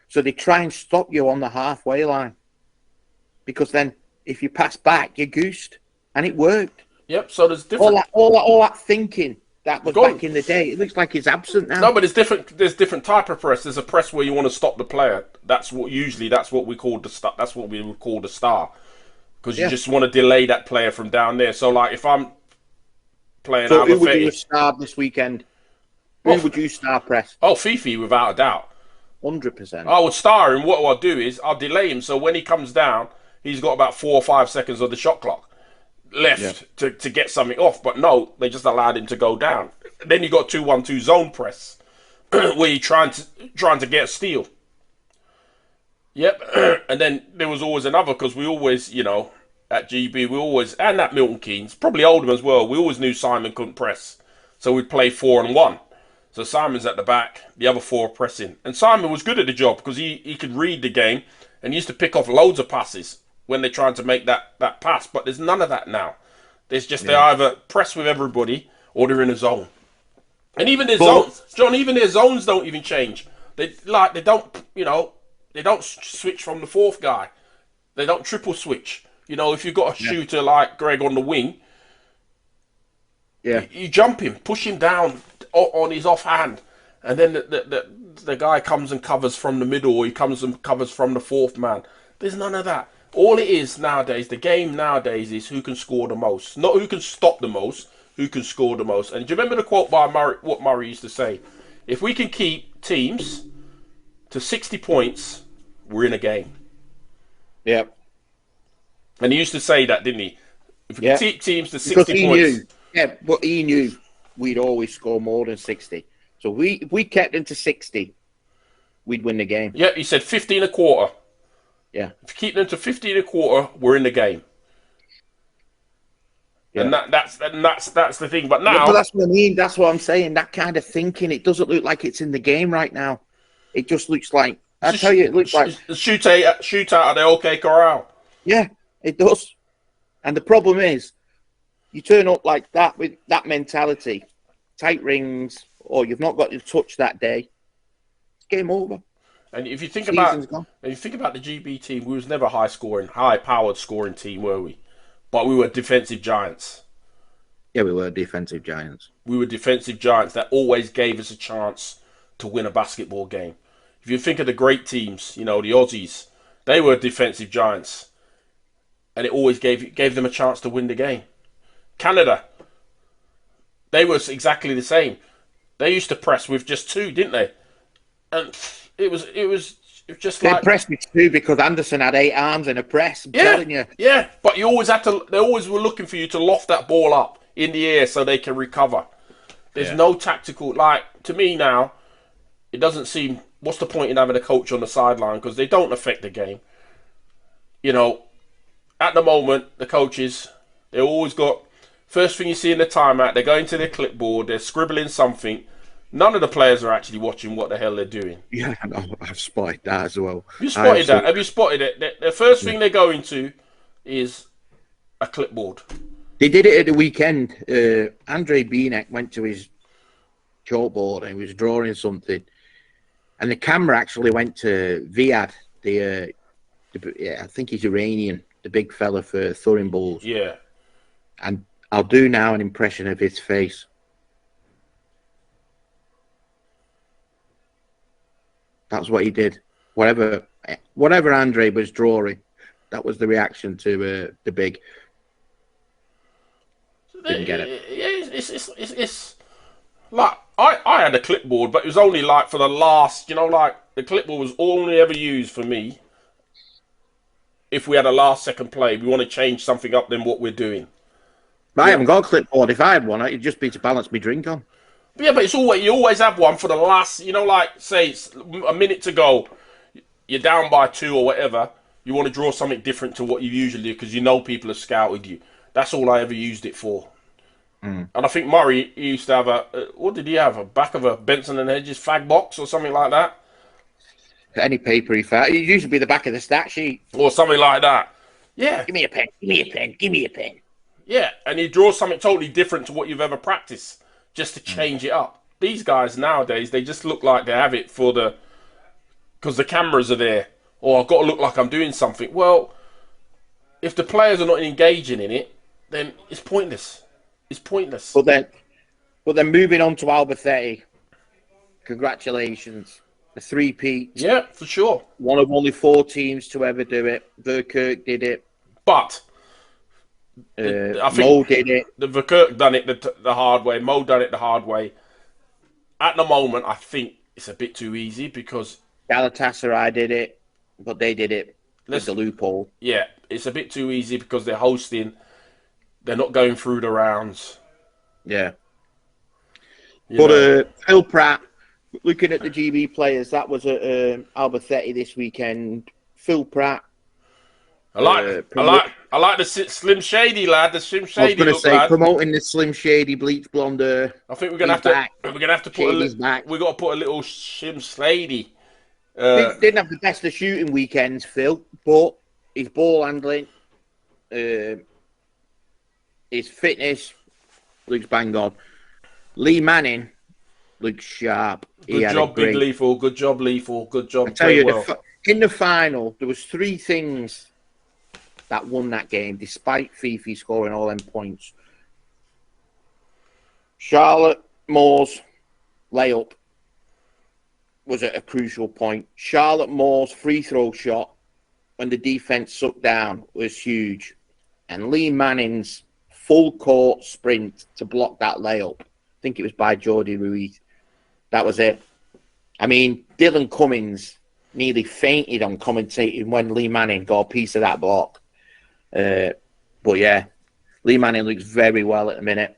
So they try and stop you on the halfway line. Because then if you pass back, you're goosed. And it worked. Yep, so there's different... All that thinking that was back in the day, it looks like it's absent now. No, but there's different type of press. There's a press where you want to stop the player. That's what we call the star. That's what we would call the star. Because you just want to delay that player from down there. So, like, if I'm playing... So who would you star this weekend? Who would you star press? Oh, Fifi, without a doubt. 100%. I would star him. What I'll do is I'll delay him. So when he comes down, he's got about 4 or 5 seconds of the shot clock left to get something off. But no, they just allowed him to go down. Then you got 2-1-2 zone press where you're trying to get a steal. Yep. And then there was always another, because we always, at GB, and at Milton Keynes, probably Oldham as well, we always knew Simon couldn't press. So we'd play 4-1. So Simon's at the back, the other 4 pressing. And Simon was good at the job because he could read the game and he used to pick off loads of passes when they're trying to make that pass. But there's none of that now. There's just they either press with everybody or they're in a zone. And even their zones, John, even their zones don't even change. They don't switch from the 4th guy. They don't triple switch. If you've got a shooter like Greg on the wing, you jump him, push him down on his offhand, and then the guy comes and covers from the middle, or he comes and covers from the 4th man. There's none of that. All it is nowadays, the game nowadays is who can score the most, not who can stop the most, who can score the most. And do you remember the quote by Murray? What Murray used to say? If we can keep teams to 60 points, we're in a game. Yep. And he used to say that, didn't he? If we can keep teams to 60 points. But he knew we'd always score more than 60. So if we kept them to 60, we'd win the game. Yeah, he said 15 a quarter. Yeah. If you keep them to 15 a quarter, we're in the game. Yeah. And that's the thing. But now... But that's what I mean. That's what I'm saying. That kind of thinking, it doesn't look like it's in the game right now. It just looks like... I tell you, it looks like... Shootout at the OK Corral. Yeah, it does. And the problem is, you turn up like that with that mentality, tight rings, or you've not got your touch that day, it's game over. And if you think about the GB team, we was never high-powered scoring team, were we? But we were defensive giants. Yeah, we were defensive giants. We were defensive giants that always gave us a chance to win a basketball game. If you think of the great teams, the Aussies, they were defensive giants, and it always gave them a chance to win the game. Canada, they were exactly the same. They used to press with just 2, didn't they? And it was just like... They pressed with 2 because Anderson had 8 arms in a press, I'm telling you. Yeah, but they always were looking for you to loft that ball up in the air so they can recover. There's no tactical... to me now, it doesn't seem... What's the point in having a coach on the sideline? Because they don't affect the game. At the moment, the coaches, they always got... First thing you see in the timeout, they're going to their clipboard, they're scribbling something None of the players are actually watching what the hell they're doing. Yeah, I know, I've spotted that as well. You spotted that? Have you spotted it? The first thing they go into is a clipboard. They did it at the weekend. Andre Beanek went to his chalkboard and he was drawing something, and the camera actually went to Viad, I think he's Iranian, the big fella for Thurin Bulls. Yeah. And I'll do now an impression of his face. That's what he did. Whatever Andre was drawing, that was the reaction to the big. Didn't get it. It's like I had a clipboard, but it was only like for the last, like the clipboard was only ever used for me if we had a last second play. We want to change something up than what we're doing. I haven't got a clipboard. If I had one, it'd just be to balance my drink on. Yeah, but you always have one for the last, like say it's a minute to go, you're down by 2 or whatever. You want to draw something different to what you usually do because people have scouted you. That's all I ever used it for. And I think Murray used to have what did he have? A back of a Benson and Hedges fag box or something like that? Any paper he found. It used to be the back of the stat sheet. Or something like that. Yeah. Give me a pen. Give me a pen. Give me a pen. Yeah, and he draws something totally different to what you've ever practiced just to change it up. These guys nowadays, they just look like they have it because the cameras are there. Or I've got to look like I'm doing something. Well, if the players are not engaging in it, then it's pointless. It's pointless. But then moving on to Albacete. Congratulations. A 3-peat. Yeah, for sure. One of only 4 teams to ever do it. Verkerk did it. But I think Mo did it. The Verkerk done it the hard way. Mo done it the hard way. At the moment, I think it's a bit too easy because Galatasaray did it, but they did it with the loophole. Yeah, it's a bit too easy because they're hosting. They're not going through the rounds. Yeah. But Phil Pratt, looking at the GB players, that was at Albacete this weekend. Phil Pratt. I like the Slim Shady lad. The Slim Shady. I was going to say lad. Promoting the Slim Shady bleach blonde. I think we're gonna have to put we got to put a little Slim Shady. Didn't have the best of shooting weekends, Phil, but his ball handling, his fitness looks bang on. Lee Manning looks sharp. Good job, Big Lethal. Good job, Lethal. Good job. I tell you, in the final, there was 3 things that won that game, despite Fifi scoring all them points. Charlotte Moore's layup was at a crucial point. Charlotte Moore's free throw shot when the defense sucked down was huge. And Lee Manning's full court sprint to block that layup. I think it was by Jordi Ruiz. That was it. I mean, Dylan Cummings nearly fainted on commentating when Lee Manning got a piece of that block. But yeah, Lee Manning looks very well at the minute.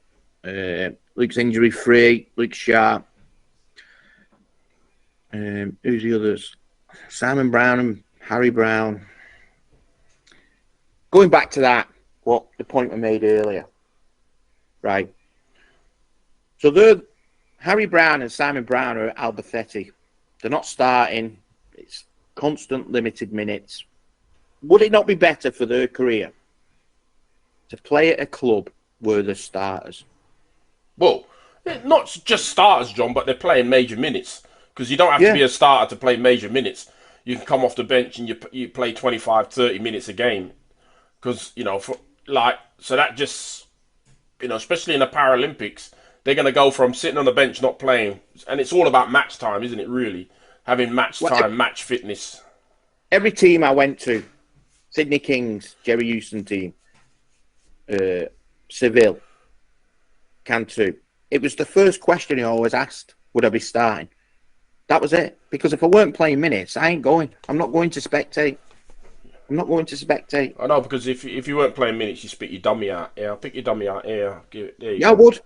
Looks injury free, looks sharp. Who's the others? Simon Brown and Harry Brown. Going back to that, what the point we made earlier, right? So Harry Brown and Simon Brown are at Albacete. They're not starting. It's constant limited minutes. Would it not be better for their career to play at a club where they're starters? Well, not just starters, John, but they're playing major minutes. Because you don't have to be a starter to play major minutes. You can come off the bench and you play 25, 30 minutes a game. Because, so that just, especially in the Paralympics, they're going to go from sitting on the bench not playing. And it's all about match time, isn't it, really? Having match time, match fitness. Every team I went to, Sydney Kings, Jerry Houston team, Seville, Cantu. It was the first question he always asked, would I be starting? That was it. Because if I weren't playing minutes, I ain't going. I'm not going to spectate. I know, because if you weren't playing minutes, you spit your dummy out. Yeah, I'll pick your dummy out. Yeah, give it there. I would.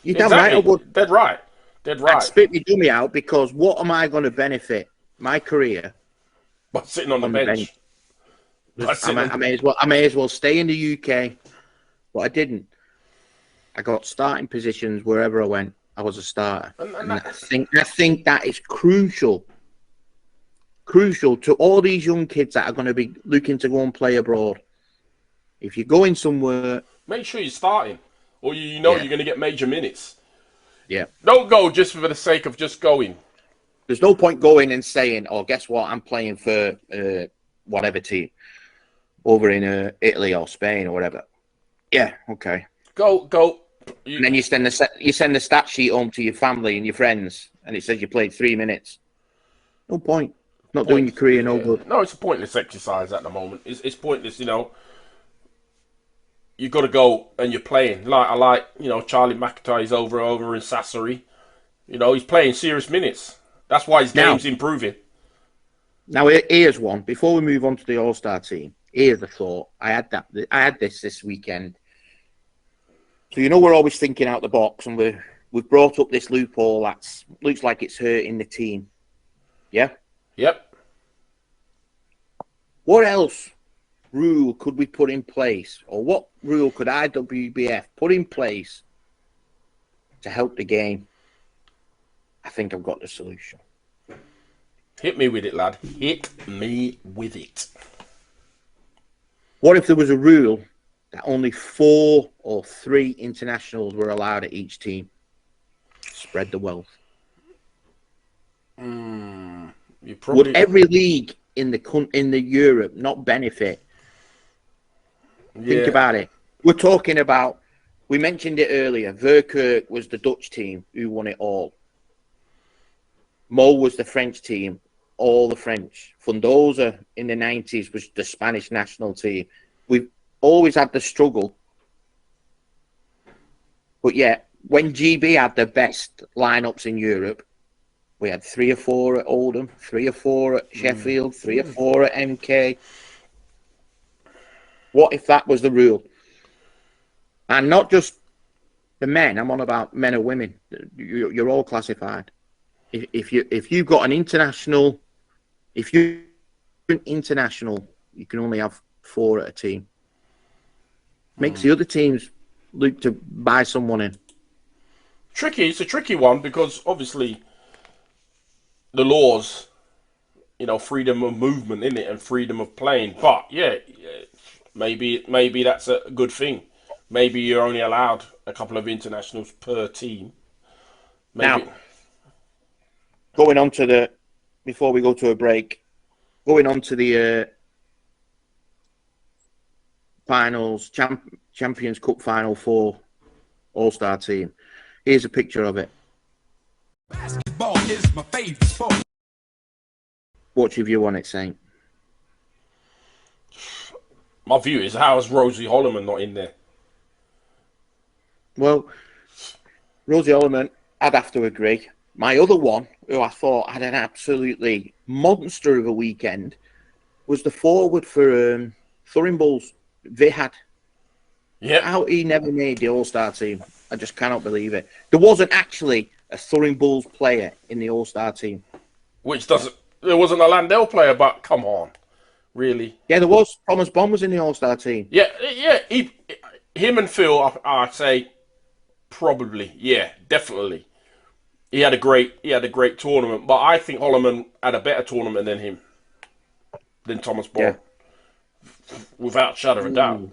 You're damn right I would. Dead right. I'd spit my dummy out because what am I going to benefit my career? By sitting on the bench. I may as well stay in the UK, but I didn't. I got starting positions wherever I went. I was a starter. And And I think that is crucial to all these young kids that are going to be looking to go and play abroad. If you're going somewhere, make sure you're starting, or you know Yeah. you're going to get major minutes. yeah, Don't go just for the sake of just going. there's no point going and saying, "Oh, guess what? I'm playing for whatever team over in Italy or Spain or whatever." Yeah, okay. Go. And then you send the stat sheet home to your family and your friends, and it says you played 3 minutes. No point. Not doing your career no good. No, it's a pointless exercise at the moment. It's pointless, you know. You got to go and you're playing. I like, you know, Charlie McIntyre's over in Sassari. You know, he's playing serious minutes. That's why his game's improving. Now here's one. Before we move on to the All-Star team, here's a thought. I had this weekend. So you know we're always thinking out the box, and we've brought up this loophole that looks like it's hurting the team. Yeah. Yep. What else rule could we put in place, or what rule could I.W.B.F. put in place to help the game? I think I've got the solution. Hit me with it, lad. Hit me with it. What if there was a rule that only 4 or 3 internationals were allowed at each team? Spread the wealth. You probably Would every league in the Europe not benefit? Think about it. We're talking about. We mentioned it earlier. Verkerk was the Dutch team who won it all. Mo was the French team, all the French. Fundoza in the 90s was the Spanish national team. We've always had the struggle. But yet, when GB had the best lineups in Europe, we had 3 or 4 at Oldham, 3 or 4 at Sheffield, 3 or 4 at MK. What if that was the rule? And not just the men. I'm on about men or women. You're all classified. If you've got an international, you can only have 4 at a team. Makes the other teams look to buy someone in. tricky. It's a tricky one because obviously the laws, you know, freedom of movement in it and freedom of playing. But yeah, maybe that's a good thing. Maybe you're only allowed a couple of internationals per team. Maybe. Now, going on to before we go to a break, going on to the finals, Champions Cup Final 4 All-Star team. Here's a picture of it. Basketball is my favorite sport. What's your view on it, Saint? My view is, how is Rosie Holloman not in there? Well, Rosie Holloman, I'd have to agree. My other one, who I thought had an absolutely monster of a weekend, was the forward for Thurin Bulls, Vihad. Yeah. How he never made the All-Star team. I just cannot believe it. There wasn't actually a Thurin Bulls player in the All-Star team. There wasn't a Landell player, but come on. Really? Yeah, there was. Thomas Bond was in the All-Star team. Yeah. Him and Phil, I'd say, probably. Yeah, definitely. He had a great tournament, but I think Holloman had a better tournament than him, than Thomas Bond, without shadow of a doubt.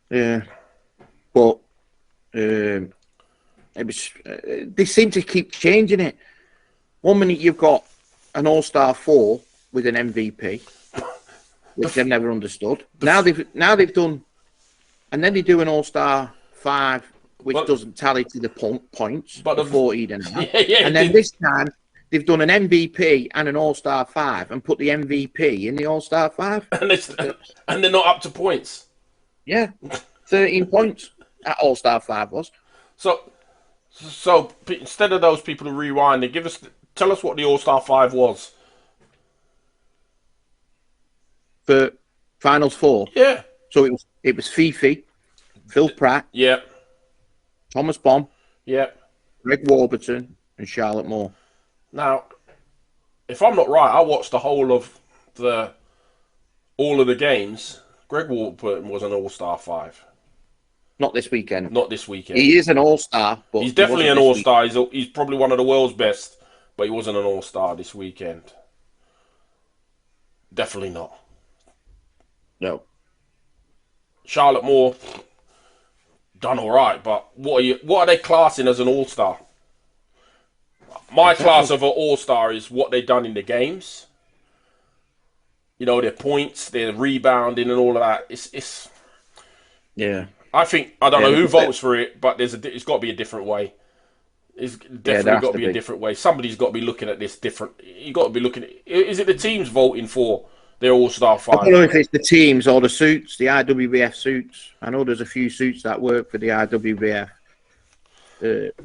Yeah, but it was. They seem to keep changing it. 1 minute you've got an All-Star 4 with an MVP, which I've never understood. Now they've done, and then they do an All-Star 5, which doesn't tally to the points, but the 14 and a half. And then this time they've done an MVP and an All-Star 5 and put the MVP in the All-Star 5. And they're not up to points. Yeah, 13 points at All-Star 5 was. So instead of those people who rewind, tell us what the All-Star 5 was. For Finals 4? Yeah. So it was Fifi, Phil Pratt, Yeah. Thomas Bond, Yeah. Greg Warburton, and Charlotte Moore. Now, if I'm not right, I watched the whole of all of the games. Greg Warburton was an All-Star 5. Not this weekend. Not this weekend. He is an all-star, but He's definitely an all-star. He's probably one of the world's best, but he wasn't an all-star this weekend. Definitely not. No. Charlotte Moore done all right, but what are they classing as an all-star? My class of an all-star is what they've done in the games. You know, their points, their rebounding, and all of that. It's. Yeah. I don't know who votes for it, but it's got to be a different way. It's definitely got to be a different way. Somebody's got to be looking at this different. You got to be looking at. Is it the teams voting for their all-star five? I don't know if it's the teams or the suits, the IWBF suits. I know there's a few suits that work for the IWBF.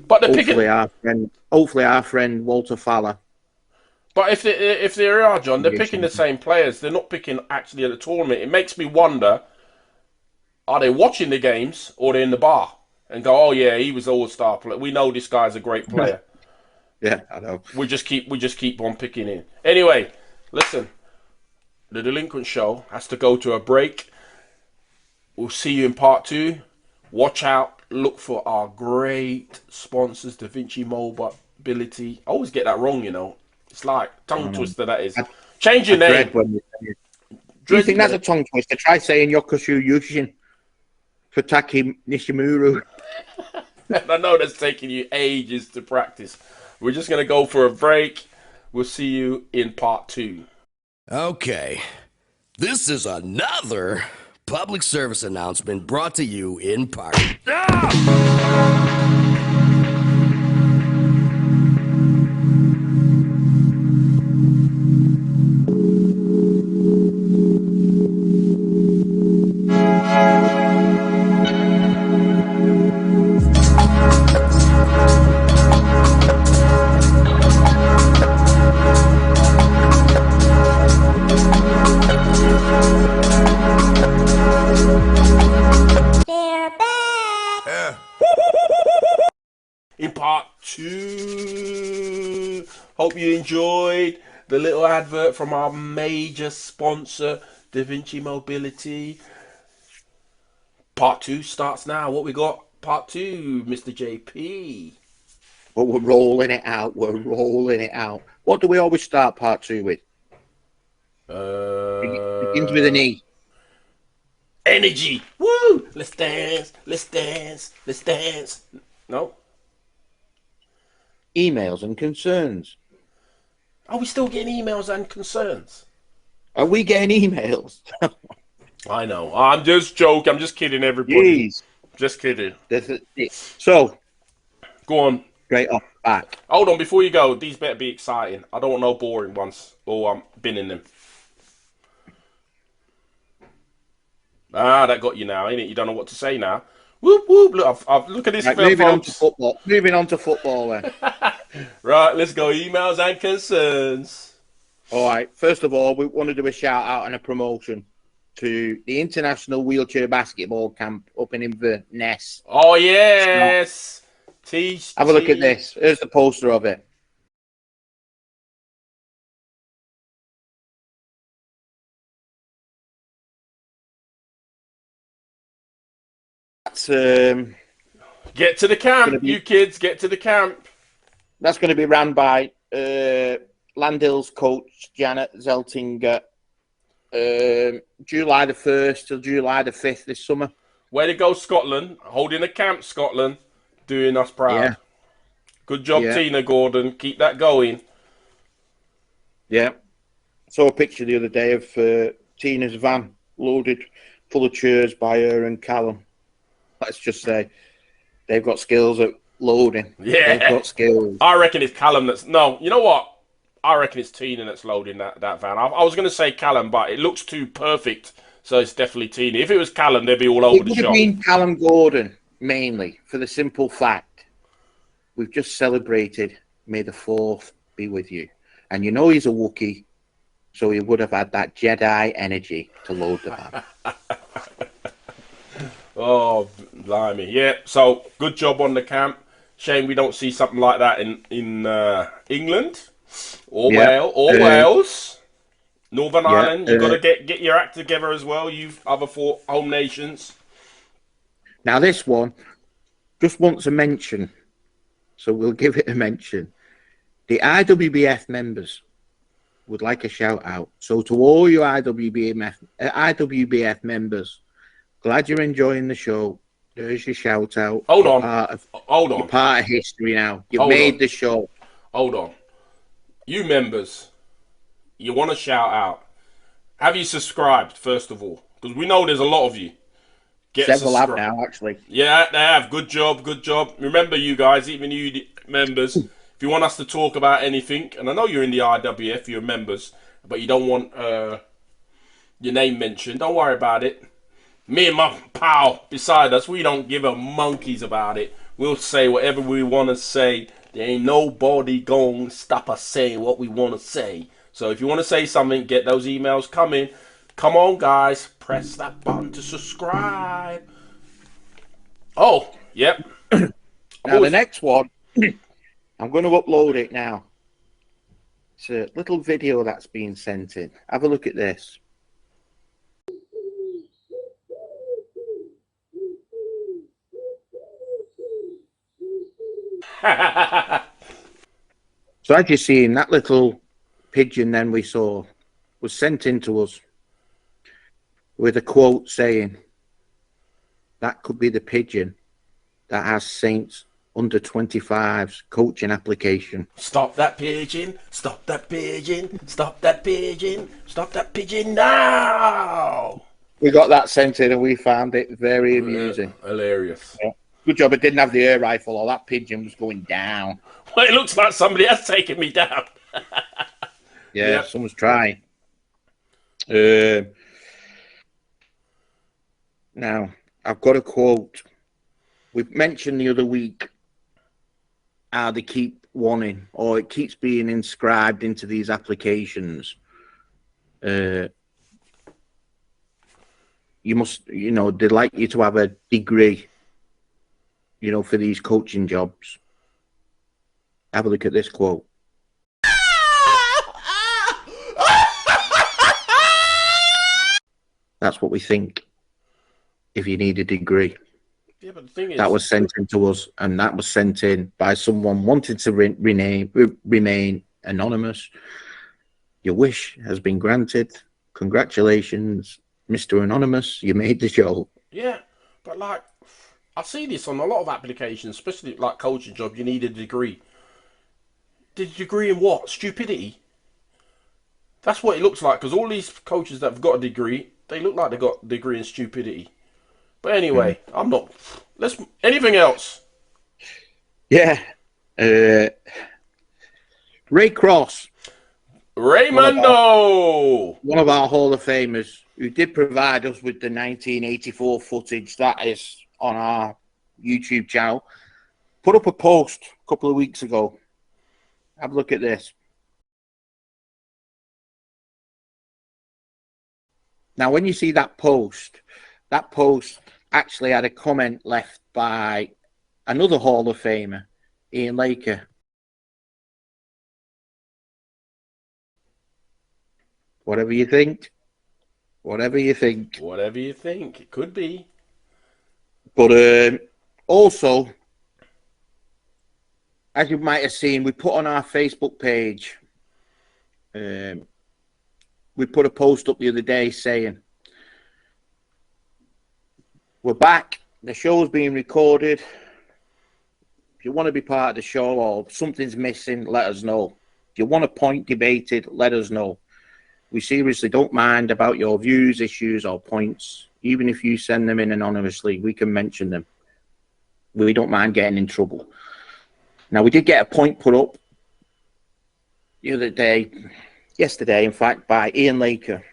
But they're picking. Hopefully, our friend Walter Fowler. But if they are, John, they're picking the same players. They're not picking actually at the tournament. It makes me wonder: are they watching the games or they're in the bar and go, "Oh yeah, he was all-star player. We know this guy's a great player." Yeah, I know. We just keep on picking him. Anyway, listen, the Delinquent Show has to go to a break. We'll see you in part 2. Watch out. Look for our great sponsors, Da Vinci Mobility. I always get that wrong, you know. It's like tongue twister, that is. Change your name. Do you think that's a tongue twister? Try saying Yokushu Yushin for Taki Nishimuru. I know that's taking you ages to practice. We're just going to go for a break. We'll see you in part 2. Okay. This is another public service announcement brought to you in part. In part 2. Hope you enjoyed the little advert from our major sponsor, Da Vinci Mobility. Part 2 starts now. What we got? Part 2, Mr. JP. But we're rolling it out. We're rolling it out. What do we always start part 2 with? Begins with an E. Energy. Woo! Let's dance. Let's dance. Let's dance. No? Emails and concerns. Are we still getting emails and concerns? Are we getting emails? I know. I'm just joking. I'm just kidding, everybody. Jeez. Just kidding. So, go on. Straight off the back. Hold on, before you go, these better be exciting. I don't want no boring ones. Or been in them. That got you now, ain't it? You don't know what to say now. Whoop, whoop. Look, look at this. Right, moving on to football. Moving on to football then. Right, let's go. Emails and concerns. All right. First of all, we want to do a shout out and a promotion to the International Wheelchair Basketball Camp up in Inverness. Oh, yes. Have a look at this. Here's the poster of it. That's get to the camp, you kids. Get to the camp. That's going to be ran by Landill's coach, Janet Zeltinger. July the 1st till July the 5th this summer. Way to go, Scotland. Holding a camp, Scotland. Doing us proud. Yeah. Good job, Tina Gordon. Keep that going. Yeah. Saw a picture the other day of Tina's van loaded full of chairs by her and Callum. Let's just say they've got skills at loading. Yeah. They've got skills. I reckon it's Callum that's... No, you know what? I reckon it's Tina that's loading that van. I was going to say Callum, but it looks too perfect, so it's definitely Tina. If it was Callum, they'd be all over the shop. It would have been Callum Gordon, mainly, for the simple fact we've just celebrated May the 4th be with you. And you know he's a Wookiee, so he would have had that Jedi energy to load the van. Oh, blimey. Yeah, so good job on the camp. Shame we don't see something like that in England or Wales. Northern Ireland, you've got to get your act together as well, you other 4 home nations. Now this one just wants a mention, so we'll give it a mention. The IWBF members would like a shout out. So to all you IWBF members, glad you're enjoying the show. There's your shout out. Hold You're on. You're part of history now. You've Hold made on. the show. Hold on. You members, you want to shout out. Have you subscribed, first of all? Because we know there's a lot of you. Several have now, actually. Yeah, they have. Good job, good job. Remember, you guys, even you members, if you want us to talk about anything, and I know you're in the IWF, you're members, but you don't want your name mentioned, don't worry about it. Me and my pal beside us, we don't give a monkeys about it. We'll say whatever we want to say. There ain't nobody gonna stop us saying what we want to say. So if you want to say something, get those emails coming. Come on, guys. Press that button to subscribe. Oh, yep. Now, the next one, I'm going to upload it now. It's a little video that's being sent in. Have a look at this. So as you're seeing, that little pigeon then we saw was sent in to us with a quote saying that could be the pigeon that has Saints under 25's coaching application. Stop that pigeon, stop that pigeon, stop that pigeon, stop that pigeon now. We got that sent in and we found it very amusing. Hilarious. Yeah. Good job I didn't have the air rifle or that pigeon was going down. Well, it looks like somebody has taken me down. Yeah, someone's trying. Now, I've got a quote. We mentioned the other week how they keep wanting, or it keeps being inscribed into these applications. You must, they'd like you to have a degree, for these coaching jobs. Have a look at this quote. That's what we think if you need a degree. Yeah, but the thing is, that was sent in to us, and that was sent in by someone wanting to remain anonymous. Your wish has been granted. Congratulations, Mr. Anonymous. You made the show. Yeah, but I see this on a lot of applications, especially like coaching job. You need a degree. Did a degree in what? Stupidity. That's what it looks like, because all these coaches that have got a degree, they look like they got a degree in stupidity. But anyway, I'm not. Anything else? Yeah. Ray Cross. Raymundo. One of our Hall of Famers who did provide us with the 1984 footage that is on our YouTube channel. Put up a post a couple of weeks ago. Have a look at this. Now, when you see that post actually had a comment left by another Hall of Famer, Ian Laker. Whatever you think. Whatever you think. Whatever you think. It could be. But also, as you might have seen, we put on our Facebook page, we put a post up the other day saying, we're back. The show's being recorded. If you want to be part of the show or something's missing, let us know. If you want a point debated, let us know. We seriously don't mind about your views, issues, or points. Even if you send them in anonymously, we can mention them. We don't mind getting in trouble. Now, we did get a point put up the other day, yesterday, in fact, by Ian Laker,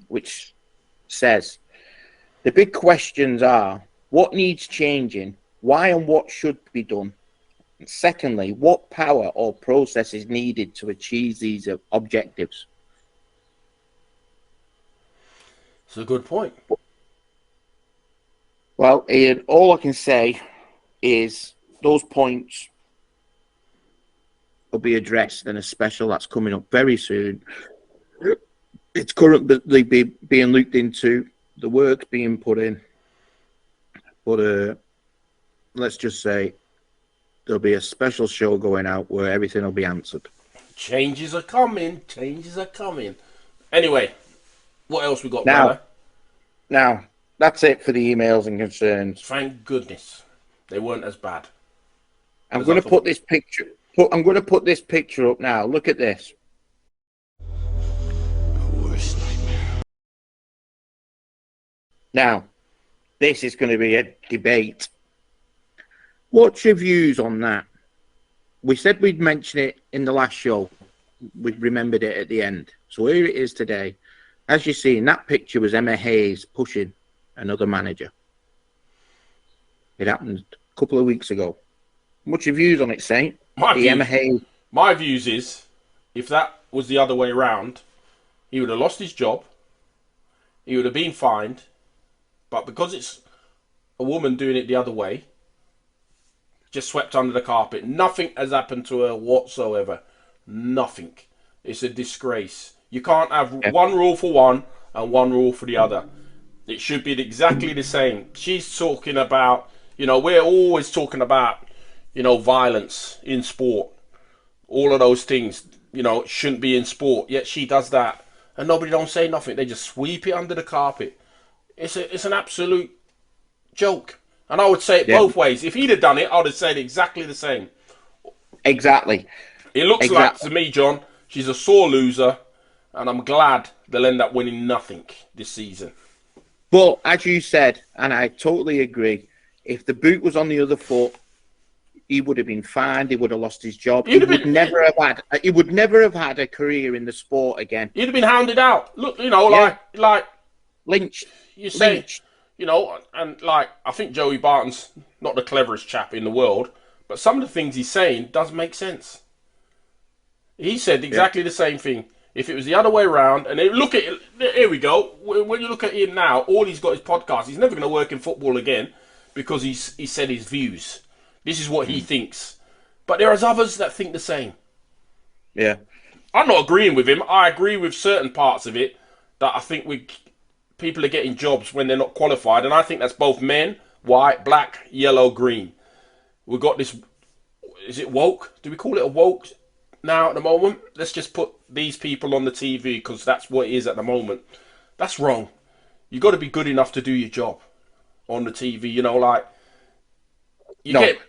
which says, the big questions are, what needs changing, why and what should be done? And secondly, what power or process is needed to achieve these objectives? It's a good point. Well, Ian, all I can say is those points will be addressed in a special that's coming up very soon. It's currently being looked into. The work being put in. But let's just say there'll be a special show going out where everything will be answered. Changes are coming. Changes are coming. Anyway, what else we got, Now, brother? Now, that's it for the emails and concerns. Thank goodness they weren't as bad. I'm going to put this picture. I'm going to put this picture up now. Look at this. Worst nightmare. Now, this is going to be a debate. What's your views on that? We said we'd mention it in the last show. We remembered it at the end. So here it is today. As you see, in that picture was Emma Hayes pushing another manager. It happened a couple of weeks ago. What's your views on it, Saint? Emma Hayes. My views is, if that was the other way around, he would have lost his job. He would have been fined. But because it's a woman doing it the other way, just swept under the carpet. Nothing has happened to her whatsoever. Nothing. It's a disgrace. You can't have one rule for one and one rule for the other. It should be exactly the same. She's talking about, we're always talking about, violence in sport. All of those things, it shouldn't be in sport. Yet she does that. And nobody don't say nothing. They just sweep it under the carpet. It's an absolute joke. And I would say it both ways. If he'd have done it, I would have said exactly the same. Exactly. It looks like, to me, John, she's a sore loser. And I'm glad they'll end up winning nothing this season. But as you said, and I totally agree, if the boot was on the other foot, he would have been fined. He would have lost his job. He would never have had a career in the sport again. He'd have been hounded out. Look, like lynched. You say, and like I think Joey Barton's not the cleverest chap in the world, but some of the things he's saying does make sense. He said exactly the same thing. If it was the other way around, and look at it, here we go. When you look at him now, all he's got is podcasts. He's never going to work in football again because he said his views. This is what he thinks. But there are others that think the same. Yeah. I'm not agreeing with him. I agree with certain parts of it that I think people are getting jobs when they're not qualified. And I think that's both men, white, black, yellow, green. We've got this, is it woke? Do we call it a woke now at the moment? Let's just put these people on the TV because that's what it is at the moment. That's wrong. You got to be good enough to do your job on the TV.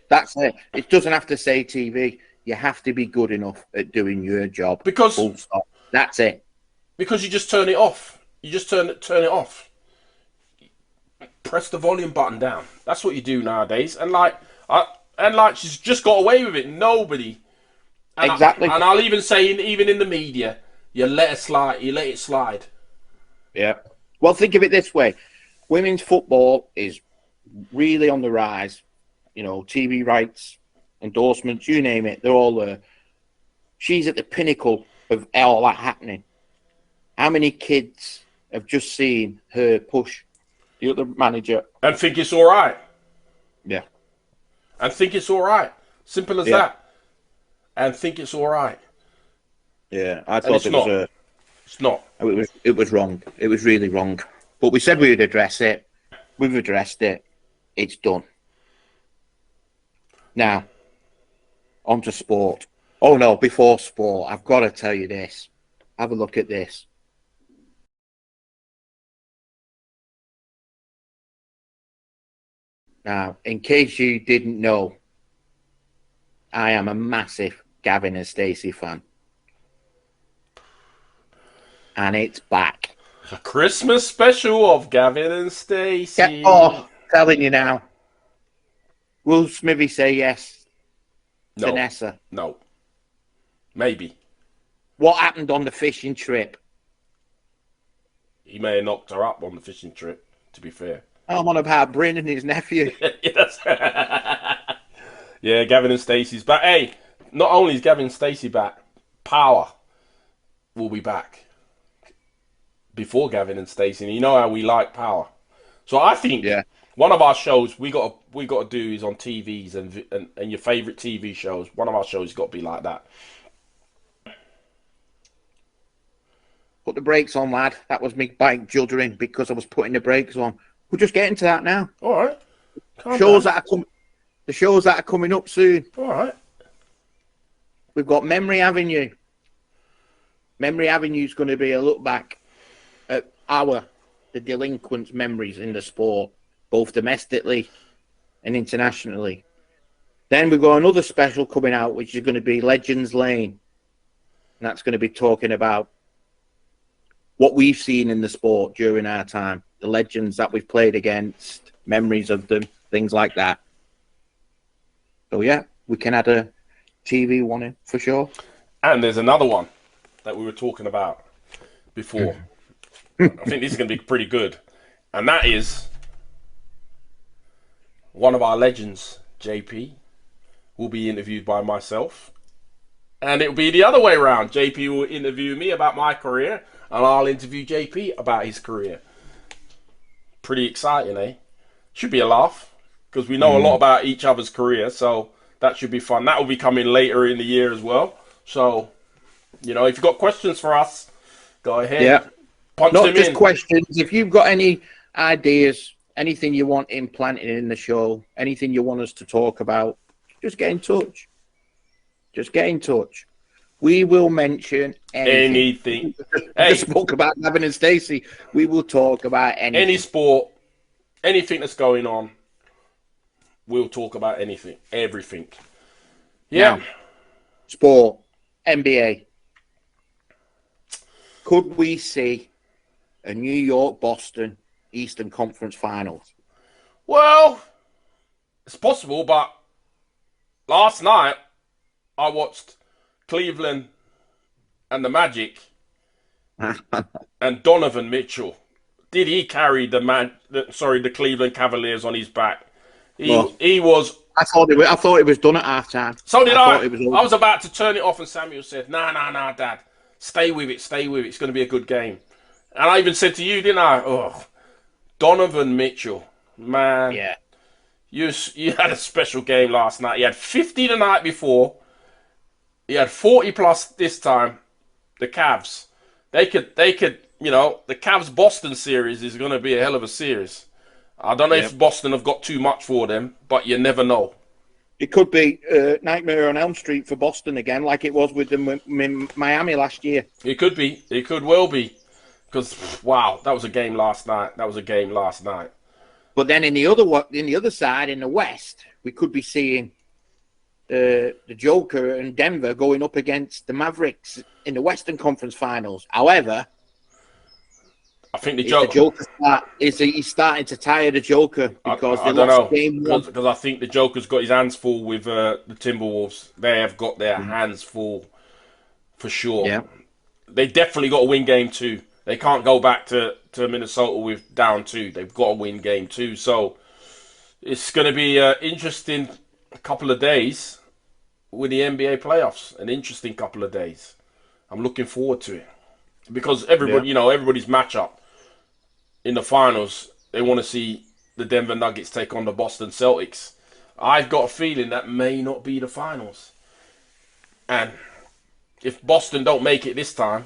That's it. It doesn't have to say TV. You have to be good enough at doing your job. Because full stop. That's it. Because you just turn it off. You just turn it off. Press the volume button down. That's what you do nowadays. And she's just got away with it. Nobody. Exactly. And I'll even say, even in the media, you let it slide. You let it slide. Yeah. Well, think of it this way: women's football is really on the rise. TV rights, endorsements, you name it, they're all there. She's at the pinnacle of all that happening. How many kids have just seen her push the other manager and think it's all right? Yeah. And think it's all right. Simple as that. And think it's all right. Yeah, I thought it's not. It was wrong. It was really wrong. But we said we'd address it. We've addressed it. It's done. Now, on to sport. Oh no, before sport, I've got to tell you this. Have a look at this. Now, in case you didn't know, I am a massive Gavin and Stacey fan. And it's back. A Christmas special of Gavin and Stacey. Telling you now. Will Smithy say yes to Nessa? No. Maybe. What happened on the fishing trip? He may have knocked her up on the fishing trip, to be fair. I'm on about Bryn and his nephew. Yes. Yeah, Gavin and Stacey's back. Hey, not only is Gavin and Stacey back, Power will be back before Gavin and Stacey. And you know how we like Power. So I think one of our shows we got to do is on TVs and your favourite TV shows. One of our shows has got to be like that. Put the brakes on, lad. That was me bike juddering because I was putting the brakes on. We'll just get into that now. All right. The shows that are coming up soon. All right. We've got Memory Avenue. Memory Avenue is going to be a look back at the delinquents' memories in the sport, both domestically and internationally. Then we've got another special coming out, which is going to be Legends Lane. And that's going to be talking about what we've seen in the sport during our time, the legends that we've played against, memories of them, things like that. So, yeah, we can add a TV one in for sure. And there's another one that we were talking about before. I think this is going to be pretty good. And that is one of our legends, JP, will be interviewed by myself. And it'll be the other way around. JP will interview me about my career, and I'll interview JP about his career. Pretty exciting, eh? Should be a laugh, because we know a lot about each other's career, so that should be fun. That will be coming later in the year as well. So, if you've got questions for us, go ahead. Yeah. Punch Not them just in. questions. If you've got any ideas, anything you want implanted in the show, anything you want us to talk about, just get in touch. Just get in touch. We will mention anything. Hey, Just spoke about Gavin and Stacey. We will talk about anything. any sport, anything that's going on, we'll talk about anything, everything. Yeah. Now, sport, NBA. Could we see a New York-Boston Eastern Conference Finals? Well, it's possible, but last night I watched Cleveland and the Magic and Donovan Mitchell. Did he carry the Cleveland Cavaliers on his back? He was. I thought it was done at halftime. So did I. Thought it was I was about to turn it off, and Samuel said, "Nah, Dad, stay with it. It's going to be a good game." And I even said to you, didn't I? Oh, Donovan Mitchell, man. Yeah. You had a special game last night. He had 50 the night before. He had 40 plus this time. The Cavs. They could. The Cavs-Boston series is going to be a hell of a series. I don't know if Boston have got too much for them, but you never know. It could be Nightmare on Elm Street for Boston again, like it was with them in Miami last year. It could be. It could well be. Because, wow, that was a game last night. But then in the other side, in the West, we could be seeing the Joker and Denver going up against the Mavericks in the Western Conference Finals. However, I think the Joker he's starting to tire the Joker because I don't know. Because I think the Joker's got his hands full with the Timberwolves. They have got their hands full for sure. Yeah. They definitely got to win game 2. They can't go back to Minnesota with down 2. They've got to win game 2. So it's going to be an interesting couple of days with the NBA playoffs. An interesting couple of days. I'm looking forward to it because everybody's matchup in the finals. They want to see the Denver Nuggets take on the Boston Celtics. I've got a feeling that may not be the finals. And if Boston don't make it this time,